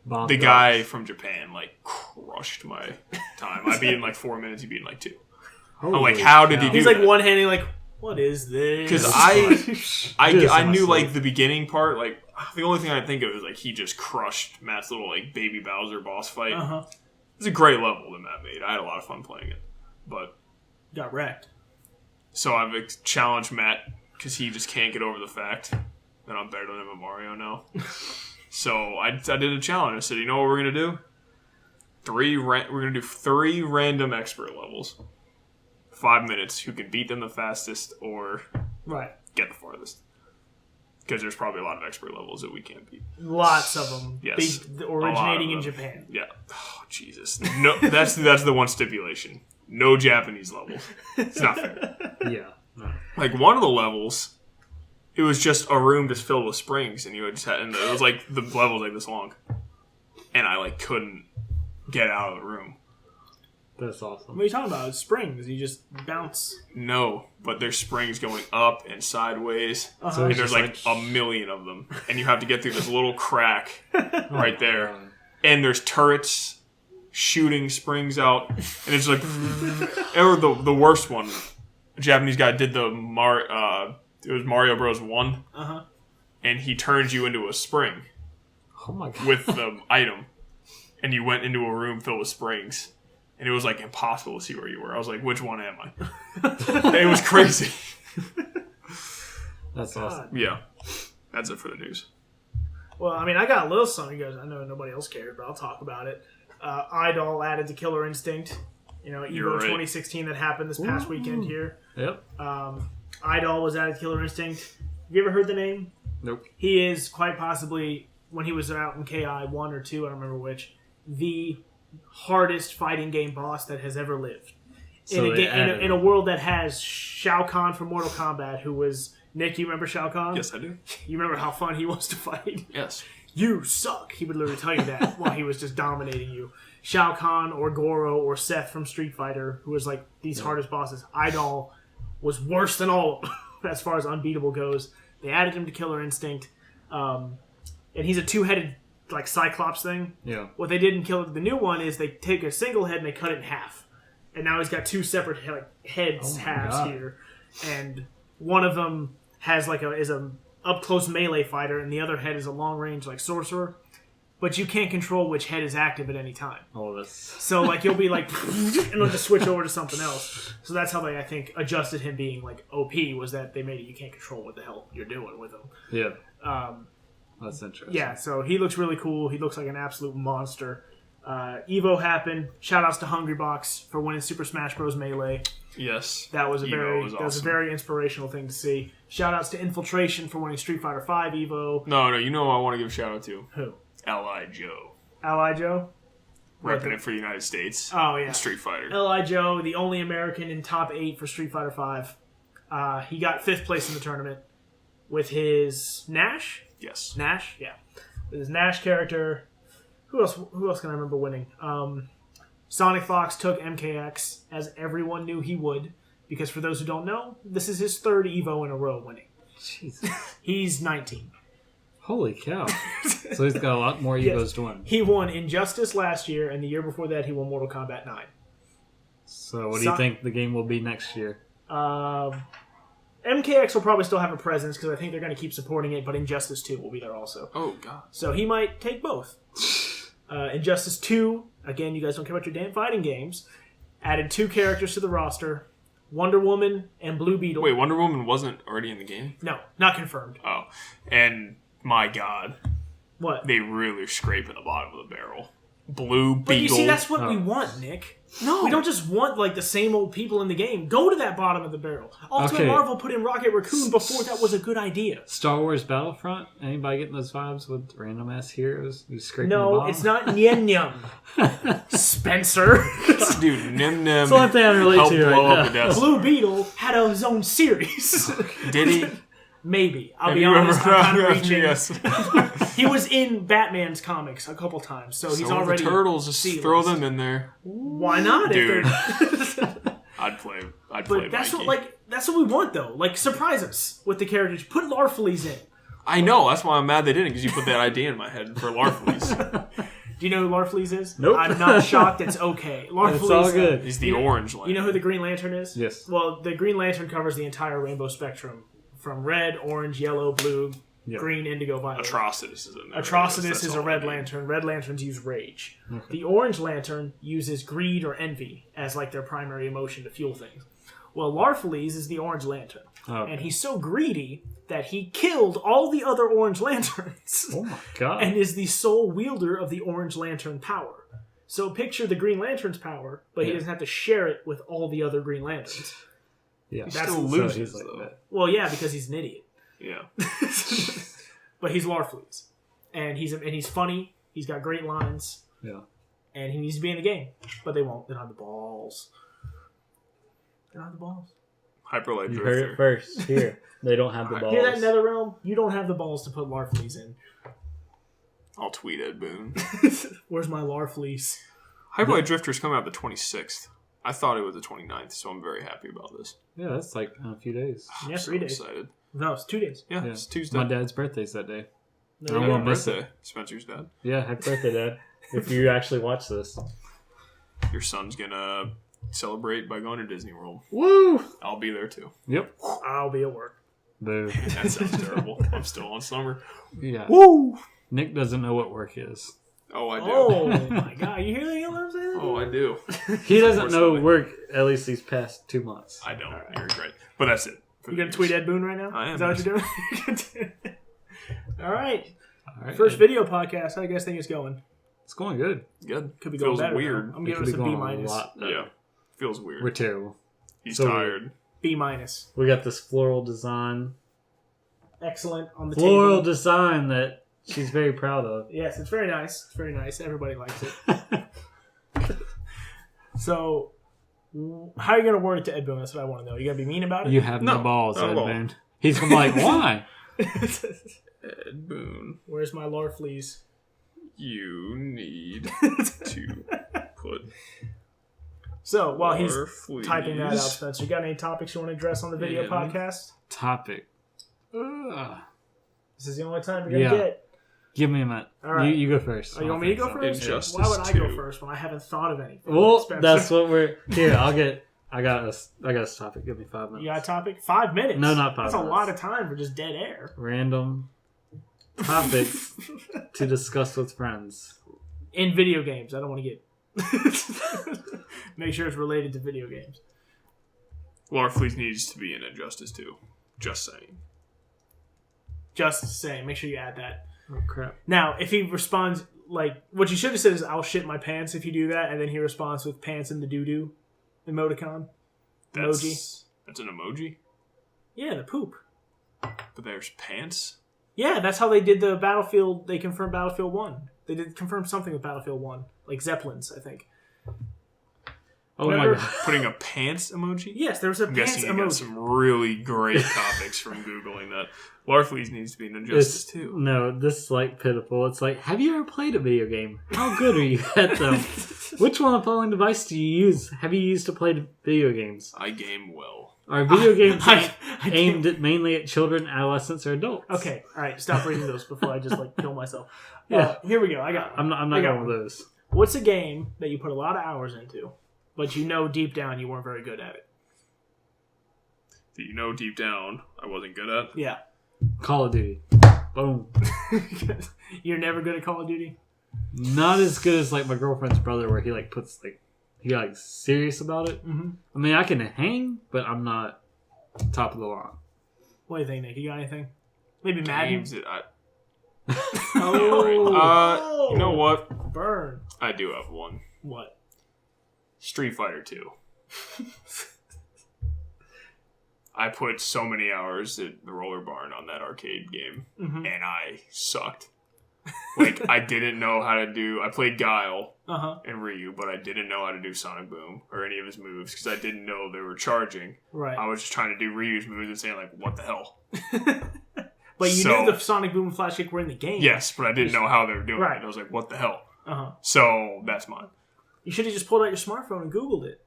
Bomb the drops. guy from Japan, like, crushed my time. I beat it in like 4 minutes. He beat it in like 2. I'm like, Holy how did he cow. do He's like that? one-handing like, what is this? Because Just I in my knew sleep. like the beginning part. Like the only thing I think of is like he just crushed Matt's little like baby Bowser boss fight. Uh-huh. It's a great level that Matt made. I had a lot of fun playing it. But Got wrecked. so I've challenged Matt because he just can't get over the fact that I'm better than him at Mario now. So I did a challenge. I said, you know what we're gonna do? We're gonna do 3 random expert levels. 5 minutes. Who can beat them the fastest or Right. get the farthest? Because there's probably a lot of expert levels that we can't beat. Lots of them. Yes. Originating in them. Japan. Yeah. Oh Jesus. No, that's the one stipulation. No Japanese levels. It's not fair. Yeah. No. Like one of the levels, it was just a room just filled with springs, and you just had, and it was like the level was like this long, and I like couldn't get out of the room. That's awesome. What are you talking about? It's springs. You just bounce. No, but there's springs going up and sideways, Uh-huh. So and it's there's just like a million of them, and you have to get through this little crack right there. God. And there's turrets shooting springs out, and it's like, or the worst one. A Japanese guy did it was Mario Bros. 1, Uh-huh. and he turns you into a spring Oh my god. with the item, and you went into a room filled with springs, and it was like impossible to see where you were. I was like, which one am I? It was crazy. That's awesome. Yeah, that's it for the news. Well, I mean, I got a little something. You guys, I know nobody else cared, but I'll talk about it. Idol added to Killer Instinct. You know, You're Evo right. 2016 that happened this past weekend here. Yep. Idol was added to Killer Instinct. Have you ever heard the name? Nope. He is quite possibly, when he was out in KI 1 or 2, I don't remember which, the hardest fighting game boss that has ever lived. So In a world that has Shao Kahn from Mortal Kombat, who was... Nick, you remember Shao Kahn? Yes, I do. You remember how fun he was to fight? Yes. You suck. He would literally tell you that while he was just dominating you. Shao Kahn or Goro or Seth from Street Fighter, who was like these hardest bosses. Idol was worse than all of them as far as unbeatable goes. They added him to Killer Instinct. And he's a 2-headed like Cyclops thing. Yeah. What they did in the new one is they take a single head and they cut it in half. And now he's got 2 separate heads, Oh my halves God. here. And one of them has is a up close melee fighter, and the other head is a long range like sorcerer. But you can't control which head is active at any time. Oh, that's So like you'll be like, and it'll just switch over to something else. So that's how they, I think, adjusted him being like OP, was that they made it you can't control what the hell you're doing with him. yeah. That's interesting. Yeah, so he looks really cool. He looks like an absolute monster. Evo happened. Shoutouts to Hungrybox for winning Super Smash Bros. Melee. Yes. That was Evo was that was a awesome. very inspirational thing to see. Shoutouts to Infiltration for winning Street Fighter V Evo. No, you know who I want to give a shout out to? Who? L.I. Joe. Ally Joe? Repping it for the United States. Oh, yeah. Street Fighter. L.I. Joe, the only American in top 8 for Street Fighter V. He got 5th place in the tournament with his Nash? Yes. Nash? Yeah. With his Nash character. Who else can I remember winning? Sonic Fox took MKX, as everyone knew he would, because for those who don't know, this is his 3rd Evo in a row winning. Jesus. He's 19. Holy cow. So he's got a lot more Yes. Evos to win. He won Injustice last year, and the year before that he won Mortal Kombat 9. So what do you think the game will be next year? MKX will probably still have a presence, because I think they're going to keep supporting it, but Injustice 2 will be there also. Oh, God. So he might take both. Injustice 2, again, you guys don't care about your damn fighting games, added 2 characters to the roster, Wonder Woman and Blue Beetle. Wait, Wonder Woman wasn't already in the game? No, not confirmed. Oh. And, my God, What? they really scraping the bottom of the barrel. Blue Beetle. But you see, that's what we want, Nick. No. We don't just want, like, the same old people in the game. Go to that bottom of the barrel. Ultimate Marvel put in Rocket Raccoon before that was a good idea. Star Wars Battlefront? Anybody getting those vibes with random-ass heroes who scraping the bottom? No, it's not Nyen Nyum. Spencer. Dude, Nim Nim. That's the only thing I relate to blow right up now. the Blue Beetle had his own series. Did he? Maybe. I'll Have be you honest. ever- I'm kind of reaching. Yes. He was in Batman's comics a couple times, so he's So already the turtles, just C-list. throw them in there. Why not? Dude. If they're... I'd play But that's Mikey. that's what we want though. Like, surprise us with the characters. Put Larfleeze in. I know, that's why I'm mad they didn't, because you put that idea in my head for Larfleeze. Do you know who Larfleeze is? Nope. I'm not shocked. It's okay. Larfleeze. It's all good. He's the orange one. You know who the Green Lantern is? Yes. Well, the Green Lantern covers the entire rainbow spectrum, from red, orange, yellow, blue, green, indigo, violet. Atrocitus is in there. Atrocitus is a red lantern. Red lanterns use rage. Okay. The orange lantern uses greed or envy as like their primary emotion to fuel things. Well, Larfleeze is the orange lantern. Okay. And he's so greedy that he killed all the other orange lanterns. Oh my god. And is the sole wielder of the orange lantern power. So picture the Green Lantern's power, but he doesn't have to share it with all the other Green Lanterns. Yeah. He That's- still So loses, he's like though. that. Well, yeah, because he's an idiot. Yeah. But he's Larfleeze. And he's funny. He's got great lines. Yeah. And he needs to be in the game. But they won't. They don't have the balls. They don't have the balls. Hyperlight You Drifter. heard it first. Here. They don't have the balls. Hear that, NetherRealm? You don't have the balls to put Larfleeze in. I'll tweet Ed Boon. Where's my Larfleeze? Hyperlight Drifter's coming out the 26th. I thought it was the 29th, so I'm very happy about this. Yeah, that's like in a few days. Yeah, 3 days. Excited. No, it's 2 days. Yeah, Yeah. it's Tuesday. My dad's birthday's that day. No, I you won't don't. miss it. Birthday. Spencer's dad. Yeah, happy birthday, Dad. If you actually watch this. Your son's gonna celebrate by going to Disney World. Woo! I'll be there too. Yep. I'll be at work. Boo. That sounds terrible. I'm still on summer. Yeah. Woo! Nick doesn't know what work is. Oh, I do. Oh my god, you hear that? What I'm saying? Oh, I do. He doesn't know Unfortunately. work at least these past 2 months. I don't. You're great. But that's it. for You the gonna tweet news. Ed Boon right now? I am, Is that what you're doing? All right. All right. First video podcast. How do you guys think it's going? It's going good. Good. Could be going Feels better. weird. Though. I'm It giving could us be a B going minus. lot better. Yeah. Feels weird. We're terrible. He's so tired. B minus. We got this floral design. Excellent on the Floral table. design that she's very proud of. Yes, it's very nice. It's very nice. Everybody likes it. So, how are you gonna word it to Ed Boon? That's what I want to know. You gotta be mean about it. You have no No, balls, not at all. Edmund. He's gonna be like, why? Ed Boon, Where's my Larfleeze? you need to put So while he's Larfleeze typing that out, Spencer, you got any topics you want to address on the video in. podcast? Topic. Ugh. This is the only time you're gonna Yeah. get. Give me a minute. All right. You go first. Oh, you want me to go first? Injustice Why would I go 2. first when I haven't thought of anything? Well, Spencer? that's what we're here. I got a topic. Give me 5 minutes. You got a topic? 5 minutes? No, not 5 That's a minutes. lot of time for just dead air. Random topic to discuss with friends. In video games. I don't want to get... Make sure it's related to video games. Larfleeze needs to be in Injustice 2. Just saying. Just saying. Make sure you add that. Oh crap! Now, if he responds... Like, what you should have said is, I'll shit my pants if you do that, and then he responds with pants in the doo-doo emoticon. Emoji. That's an emoji? Yeah, the poop. But there's pants? Yeah, that's how they did the Battlefield. They confirmed Battlefield 1. They did confirm something with Battlefield 1. Like Zeppelins, I think. Oh Whatever. my god! Putting a pants emoji? Yes, there was a I'm pants guessing you got emoji. some really great topics from Googling that. Larfleeze needs to be in Injustice 2. No, this is like pitiful. It's like, have you ever played a video game? How good are you at them? Which one of the following device do you use? Have you used to play video games? I game well. Are video games I aimed mainly at children, adolescents, or adults? Okay, all right. Stop reading those before I just like kill myself. Yeah. Here we go. I got. I'm not I got going one. with those. What's a game that you put a lot of hours into, but you know deep down you weren't very good at it? That you know deep down I wasn't good at. Yeah. Call of Duty. Boom. You're never good at Call of Duty. Not as good as like my girlfriend's brother, where he like puts like he like serious about it. Mm-hmm. I mean, I can hang, but I'm not top of the line. What do you think, Nick? You got anything? Maybe Madden. Games that I... Oh. You know what? burn. I do have one. What? Street Fighter 2. I put so many hours at the Roller Barn on that arcade game, and I sucked. Like, I didn't know how to do... I played Guile and Ryu, but I didn't know how to do Sonic Boom or any of his moves because I didn't know they were charging. Right. I was just trying to do Ryu's moves and saying, like, what the hell? But you knew the Sonic Boom and Flash Kick were in the game. Yes, but I didn't know how they were doing it. I was like, what the hell? So, that's mine. You should have just pulled out your smartphone and Googled it.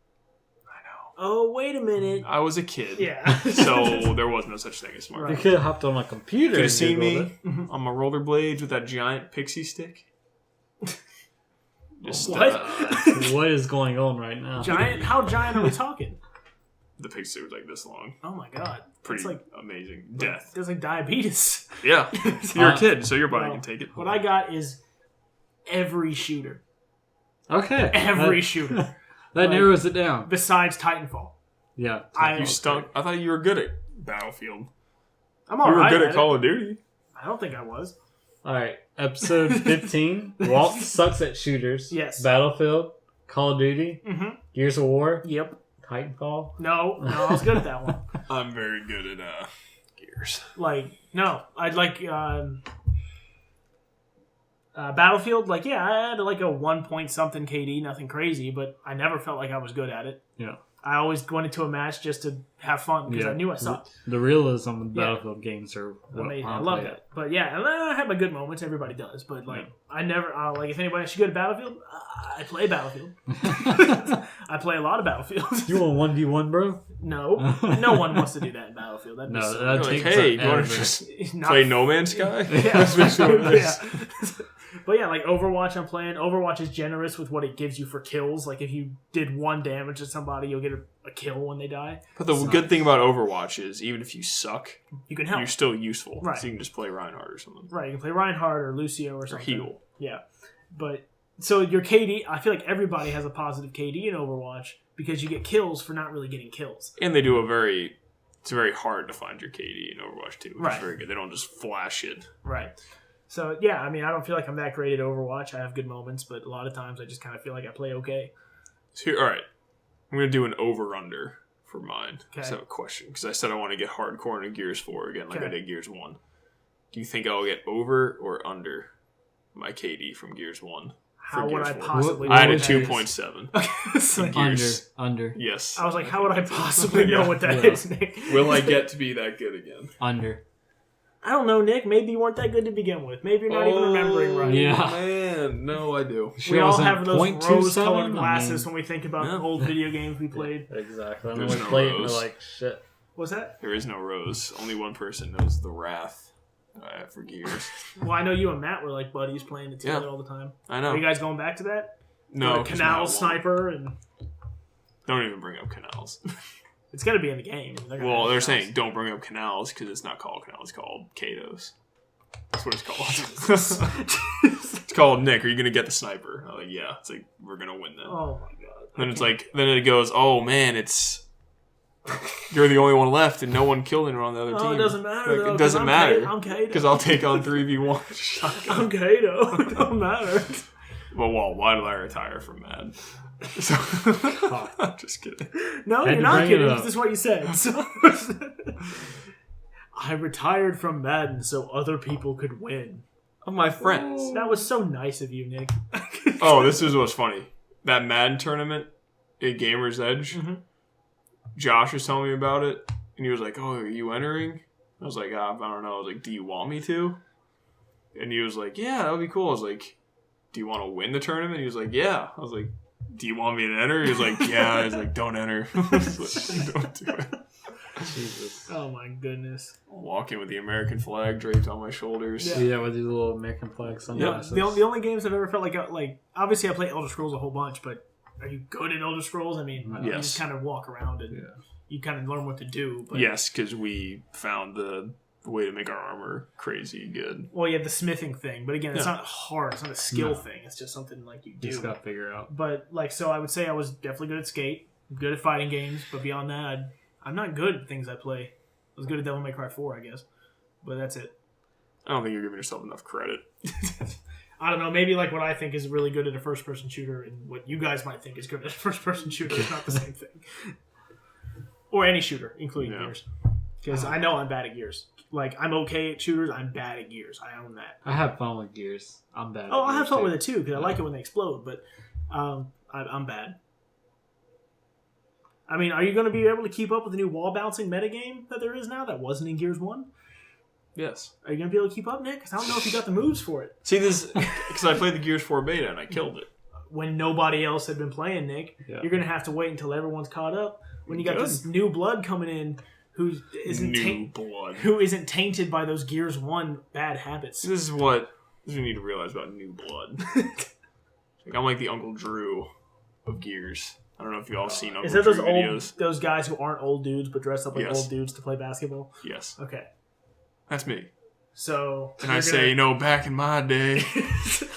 I know. Oh, wait a minute. I was a kid. Yeah. So, there was no such thing as smartphone. You could have hopped on my computer. Could have seen me on my rollerblades with that giant pixie stick. Just what? What is going on right now? Giant? How giant are we talking? The pixie stick was like this long. Oh my god. Pretty like amazing. Death. It's like diabetes. Yeah. You're a kid, so your body can take it. What I got is every shooter. Okay. Every shooter. That narrows it down. Besides Titanfall. Yeah. You stunk. I thought you were good at Battlefield. I'm alright. You were good at Call of Duty. I don't think I was. Alright. Episode 15. Walt sucks at shooters. Yes. Battlefield. Call of Duty. Gears of War. Yep. Titanfall. No, I was good at that one. I'm very good at Gears. Like, no. I'd like Battlefield. Like, yeah, I had like a 1 point something KD, nothing crazy, but I never felt like I was good at it. Yeah. I always went into a match just to have fun because I knew I sucked. The realism of Battlefield games are amazing. I love that. But yeah, and I have my good moments. Everybody does. But like, I never like if anybody should go to Battlefield, I play Battlefield. I play a lot of Battlefield. You want 1v1, bro? No, no one wants to do that in Battlefield. That'd be that like, takes hey, do you want to just play No Man's Sky? Yeah. But yeah, like Overwatch I'm playing. Overwatch is generous with what it gives you for kills. Like if you did 1 damage to somebody, you'll get a kill when they die. But the good thing about Overwatch is even if you suck, you can help. You're still useful. Right. So you can just play Reinhardt or something. Right, you can play Reinhardt or Lucio or something. Or heal. Yeah. But so your KD, I feel like everybody has a positive KD in Overwatch because you get kills for not really getting kills. And they do it's very hard to find your KD in Overwatch too, which is very good. They don't just flash it. Right. So, yeah, I mean, I don't feel like I'm that great at Overwatch. I have good moments, but a lot of times I just kind of feel like I play okay. So, all right. I'm going to do an over-under for mine. Okay. I just have a question, because I said I want to get hardcore into Gears 4 again, like I did Gears 1. Do you think I'll get over or under my KD from Gears 1? How would I possibly I had a 2.7. Okay. Under. Yes. I was like, how would I possibly know what that is, Nick? Will I get to be that good again? Under. I don't know, Nick. Maybe you weren't that good to begin with. Maybe you're not even remembering right. Yeah. Man, no, I do. We all have those rose-colored glasses when we think about old video games we played. Exactly. There's And no we played rose. and we're like, shit. What's that? There is no rose. Only one person knows the wrath I have for Gears. Well, I know you and Matt were like buddies playing it together all the time. I know. Are you guys going back to that? No. Canal Sniper and... Don't even bring up canals. It's going to be in the game. They're saying don't bring up canals because it's not called canals. It's called Katos. That's what it's called. It's called Nick. Are you gonna get the sniper? I'm like, yeah. It's like we're gonna win that. Oh my god. Then it's like, then it goes, oh man, you're the only one left, and no one killed anyone on the other team. It doesn't matter. Like, though, it doesn't matter. I'm Kato. Because I'll take on 3v1. I'm Kato. It don't matter. Well, why did I retire from Mad? So, I'm just kidding. No, you're not kidding. This is what you said. So, I retired from Madden so other people could win. Oh, my friends. That was so nice of you, Nick. Oh, this is what's funny. That Madden tournament at Gamer's Edge, Josh was telling me about it, and he was like, oh, are you entering? I was like, I don't know. I was like, do you want me to? And he was like, yeah, that would be cool. I was like, do you want to win the tournament? He was like, yeah. I was like, do you want me to enter? He was like, yeah. I was like, don't enter. I was like, don't do it. Jesus. Oh my goodness. Walking with the American flag draped on my shoulders. Yeah, with these little American flag sunglasses. Yeah, the only games I've ever felt like obviously I play Elder Scrolls a whole bunch, but are you good at Elder Scrolls? I mean, you just kind of walk around and you kind of learn what to do. But yes, because we found the way to make our armor crazy good. Well, you have the smithing thing, but again, it's not hard. It's not a skill thing. It's just something like you do. You just got to figure out. But so I would say I was definitely good at Skate, good at fighting games, but beyond that, I'm not good at things I play. I was good at Devil May Cry 4, I guess. But that's it. I don't think you're giving yourself enough credit. I don't know, maybe like what I think is really good at a first-person shooter and what you guys might think is good at a first-person shooter is not the same thing. Or any shooter, including Gears. Because I know I'm bad at Gears. Like, I'm okay at shooters, I'm bad at Gears. I own that. I have fun with Gears. I'm bad at I have fun too. with it too, because I like it when they explode, but I'm bad. I mean, are you going to be able to keep up with the new wall-bouncing metagame that there is now that wasn't in Gears 1? Yes. Are you going to be able to keep up, Nick? Because I don't know if you got the moves for it. See, this because I played the Gears 4 beta and I killed it. When nobody else had been playing, Nick, you're going to have to wait until everyone's caught up. When you got this new blood coming in who isn't tainted by those Gears 1 bad habits. This is what we need to realize about new blood. Like, I'm like the Uncle Drew of Gears. I don't know if you all seen Uncle Drew videos. Those guys who aren't old dudes but dress up like old dudes to play basketball? Yes. Okay. That's me. So, and I say, back in my day, you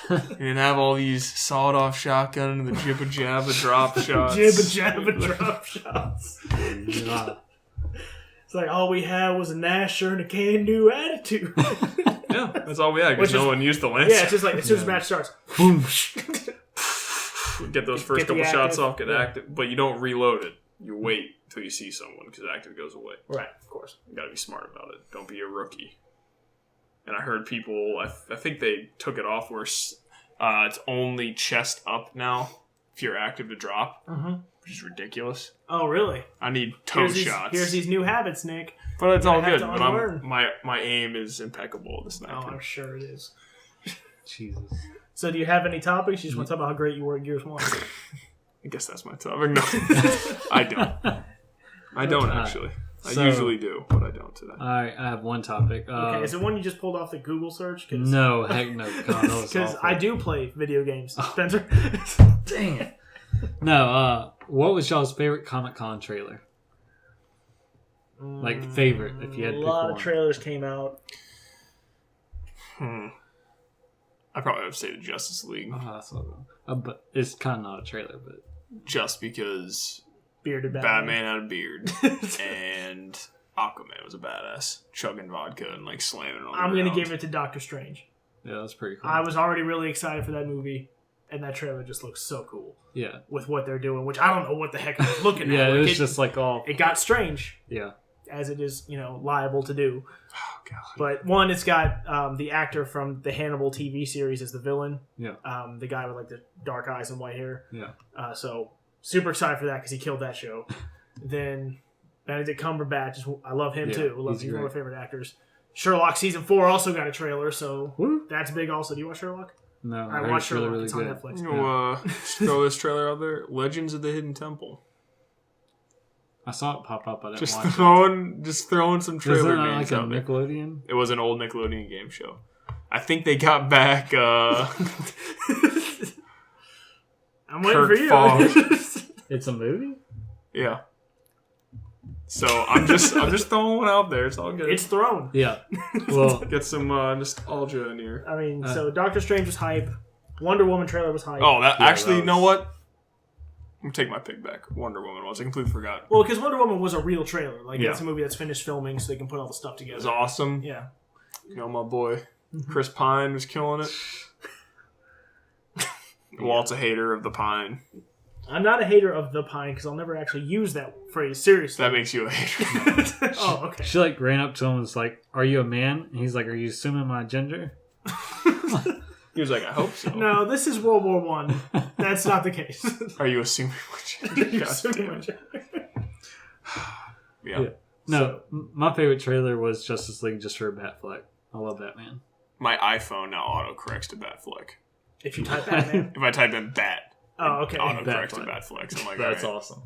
didn't have all these sawed-off shotgun and the jibba-jabba drop shots. Jibba-jabba drop shots. It's like all we had was a Nasher and a can-do attitude. Yeah, that's all we had because no one used the Lancer. Yeah, it's just like as soon as the match starts, get those first couple shots off, get active, but you don't reload it. You wait until you see someone because active goes away. Right, of course. You got to be smart about it. Don't be a rookie. And I heard people, I think they took it off where it's only chest up now if you're active to drop, which is ridiculous. Oh, really? I need toe shots. Here's these new habits, Nick. But it's all good. But my aim is impeccable this night. Oh, I'm sure it is. Jesus. So do you have any topics? You just want to talk about how great you were at Gears 1? I guess that's my topic. No, I don't. I don't actually. I usually do, but I don't today. All right, I have one topic. Okay, is it one you just pulled off the Google search? No, heck no. Because I do play video games, Spencer. Dang it. No, what was y'all's favorite Comic-Con trailer? Like, favorite, if you had to pick one. A lot of trailers came out. I probably would say the Justice League. That's not but it's kind of not a trailer, but... Just because... Bearded Batman had a beard, and Aquaman was a badass, chugging vodka and like slamming on. I'm gonna give it to Doctor Strange. Yeah, that's pretty cool. I was already really excited for that movie, and that trailer just looks so cool. Yeah, with what they're doing, which I don't know what the heck I was looking at. Yeah, it was just like all. It got strange. Yeah, as it is, liable to do. Oh god. But one, it's got the actor from the Hannibal TV series as the villain. Yeah. The guy with like the dark eyes and white hair. Yeah. So. Super excited for that because he killed that show. Then Benedict Cumberbatch, I love him too. He's one of my favorite actors. Sherlock season 4 also got a trailer, so that's big. Also, do you watch Sherlock? No, I watched Sherlock. Really it's good. on Netflix. Just throw this trailer out there. Legends of the Hidden Temple. I saw it pop up. I didn't just watch it. Just throwing some trailer names like a out there. Nickelodeon? It was an old Nickelodeon game show. I think they got back. I'm waiting for you. It's a movie? Yeah. So I'm just throwing one out there. It's all good. It's thrown. Yeah. Well, get some nostalgia in here. I mean, so Doctor Strange was hype. Wonder Woman trailer was hype. Oh, you know what? I'm gonna take my pick back. Wonder Woman was. I completely forgot. Well, because Wonder Woman was a real trailer. Like it's a movie that's finished filming, so they can put all the stuff together. It was awesome. Yeah. My boy Chris Pine was killing it. Walt's a hater of the Pine. I'm not a hater of the Pine because I'll never actually use that phrase seriously. That makes you a hater. Oh, okay. She ran up to him and was like, "Are you a man?" And he's like, "Are you assuming my gender?" He was like, "I hope so." No, this is World War One. That's not the case. Are you assuming my gender? Are you assuming my gender? Yeah. No, my favorite trailer was Justice League just for Batfleck. I love Batman. My iPhone now autocorrects to Batfleck. If you type Batman? If I type in Bat. Oh, okay. Autocorrects to Batfleck. I'm like, that's awesome.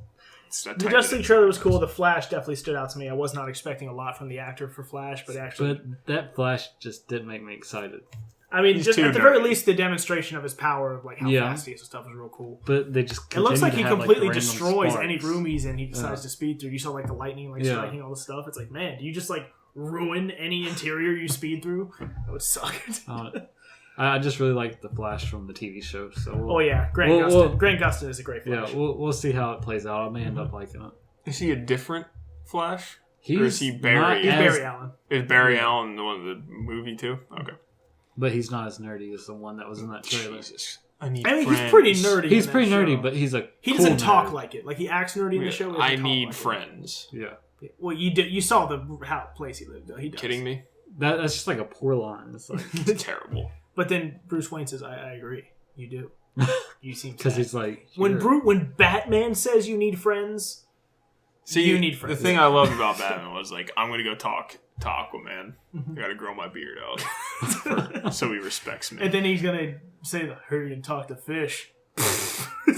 The Justice League trailer was cool. The Flash definitely stood out to me. I was not expecting a lot from the actor for Flash, but actually... But that Flash just didn't make me excited. I mean, just at the very least, the demonstration of his power, like how fast he is and stuff, is real cool. But they just it looks like he completely destroys any room he's in. He decides to speed through. You saw like the lightning striking all the stuff. It's like, man, do you just like ruin any interior you speed through? That would suck. I just really like the Flash from the TV show. So Grant Gustin. Grant Gustin is a great Flash. Yeah, we'll see how it plays out. I may end up liking it. Is he a different Flash? Or is he Barry? He's Barry Allen. Is Barry Allen the one of the movie too? Okay. But he's not as nerdy as the one that was in that trailer. Jesus. I mean, he's pretty nerdy. He's pretty nerdy, but he's a he doesn't talk like it. Like he acts nerdy in the show. I need friends. Yeah. Well, you saw the place he lived. Though. He does. Kidding me? That's just like a poor line. It's like it's terrible. But then Bruce Wayne says, "I agree. You do. You seem because he's like when Batman says you need friends." See, you need friends. The thing I loved about Batman was like, I'm going to go talk to Aquaman. I got to grow my beard out so he respects me. And then he's going to say, I heard you can talk to fish. And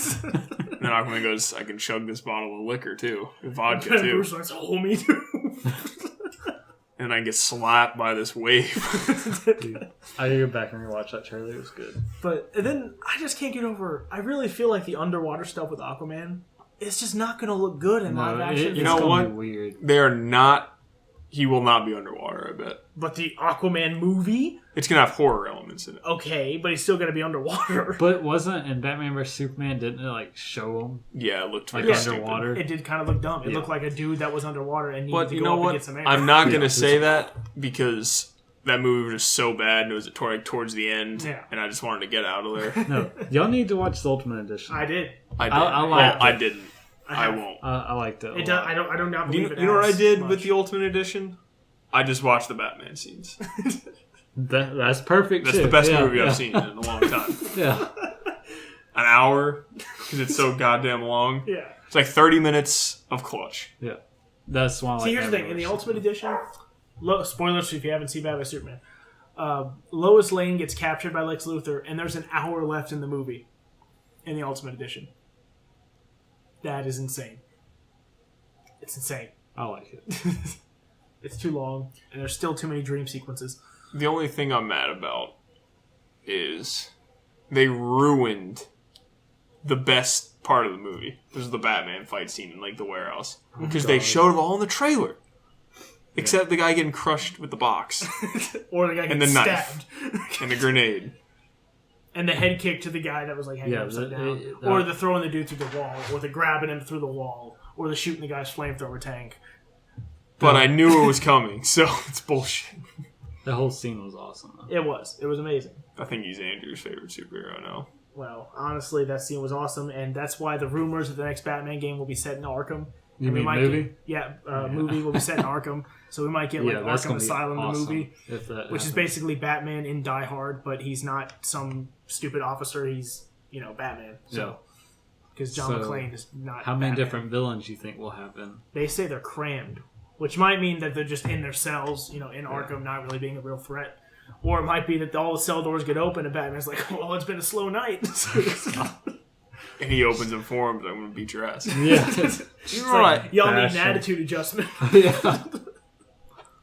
then Aquaman goes, I can chug this bottle of liquor too. Vodka too. Bruce likes, oh, me too. And I get slapped by this wave. Dude, I gotta go back and rewatch that trailer. It was good. But and then I just can't get over, I really feel like the underwater stuff with Aquaman, it's just not going to look good in live action. You know what? Weird. They're not. He will not be underwater, I bet. But the Aquaman movie? It's going to have horror elements in it. Okay, but he's still going to be underwater. But wasn't in Batman vs Superman, didn't it like show him? Yeah, it looked like underwater. It did kind of look dumb. It looked like a dude that was underwater and needed to go up and get some air. I'm not going to say that because that movie was so bad and it was towards the end. Yeah. And I just wanted to get out of there. No, y'all need to watch the Ultimate Edition. I did. I didn't. I won't. I liked it. I don't not believe it. You know what I did with the Ultimate Edition? I just watched the Batman scenes. That's perfect. That's the best movie I've seen in a long time. Yeah. An hour because it's so goddamn long. Yeah. It's like 30 minutes of clutch. Yeah. That's why I like See, here's the thing. In the Ultimate Edition, spoilers if you haven't seen Batman vs Superman, Lois Lane gets captured by Lex Luthor, and there's an hour left in the movie in the Ultimate Edition. That is insane. It's insane. I like it. It's too long, and there's still too many dream sequences. The only thing I'm mad about is they ruined the best part of the movie. This is the Batman fight scene in like the warehouse because they showed it all in the trailer, except the guy getting crushed with the box, or the guy getting stabbed, and the grenade, and the head kick to the guy that was like hanging upside down, or the throwing the dude through the wall, or the grabbing him through the wall, or the shooting the guy's flamethrower tank. But I knew it was coming, so it's bullshit. The whole scene was awesome, though. It was amazing. I think he's Andrew's favorite superhero now. Well, honestly, that scene was awesome, and that's why the rumors of the next Batman game will be set in Arkham. You mean movie? Movie will be set in Arkham, so we might get like Arkham Asylum, the movie, which is basically Batman in Die Hard, but he's not some stupid officer. He's Batman. So because John McClane is not. How many Batman. different villains do you think will happen? They say they're crammed, which might mean that they're just in their cells, in Arkham, not really being a real threat. Or it might be that all the cell doors get open and Batman's like, well, it's been a slow night. And he opens them for him, I'm going to beat your ass. Yeah. Y'all need an attitude adjustment.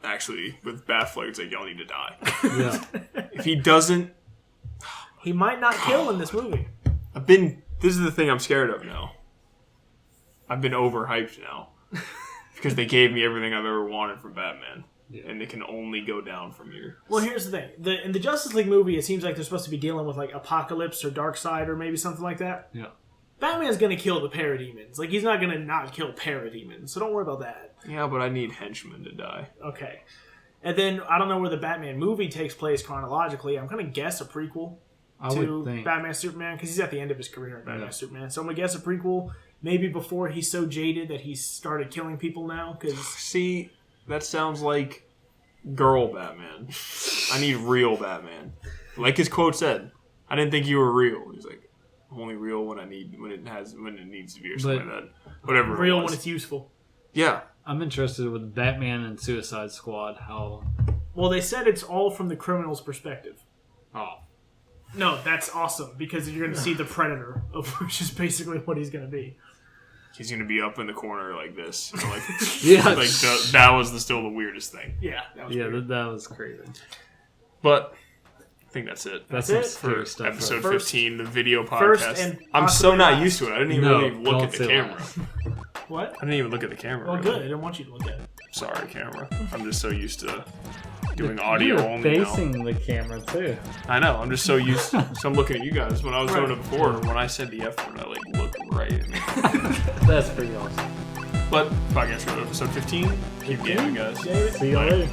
Actually, with Batfleck, it's like, y'all need to die. Yeah. If he doesn't... He might not kill in this movie. This is the thing I'm scared of now. I've been overhyped now. Because they gave me everything I've ever wanted from Batman. Yeah. And it can only go down from here. Well, here's the thing. In the Justice League movie, it seems like they're supposed to be dealing with like Apocalypse or Darkseid or maybe something like that. Yeah. Batman's going to kill the parademons. Like, he's not going to not kill parademons. So don't worry about that. Yeah, but I need henchmen to die. Okay. And then, I don't know where the Batman movie takes place chronologically. I'm going to guess a prequel to Batman Superman, because he's at the end of his career in Batman Superman. So I'm going to guess a prequel, maybe before he's so jaded that he's started killing people now. See, that sounds like girl Batman. I need real Batman. Like his quote said, I didn't think you were real. He's like, I'm only real when it needs to be or something like that. Whatever. Real when it's useful. Yeah. I'm interested with Batman and Suicide Squad. Well, they said it's all from the criminal's perspective. Oh. No, that's awesome, because you're going to see the Predator, which is basically what he's going to be. He's going to be up in the corner like this. Yeah. Like that was still the weirdest thing. Yeah. That was crazy. But I think that's it. That's it for stuff, episode 15, the video podcast. I'm so not used to it. I didn't even really look at the camera. What? I didn't even look at the camera. Well, good. I didn't want you to look at it. Sorry, camera. I'm just so used to doing audio only now. Facing the camera, too. I know. I'm just so used to... So I'm looking at you guys. When I was doing it before, when I said the F word, I looked right at me. That's pretty awesome. But, Podcast Treeloaded, episode 15. Keep gaming, guys. See you later.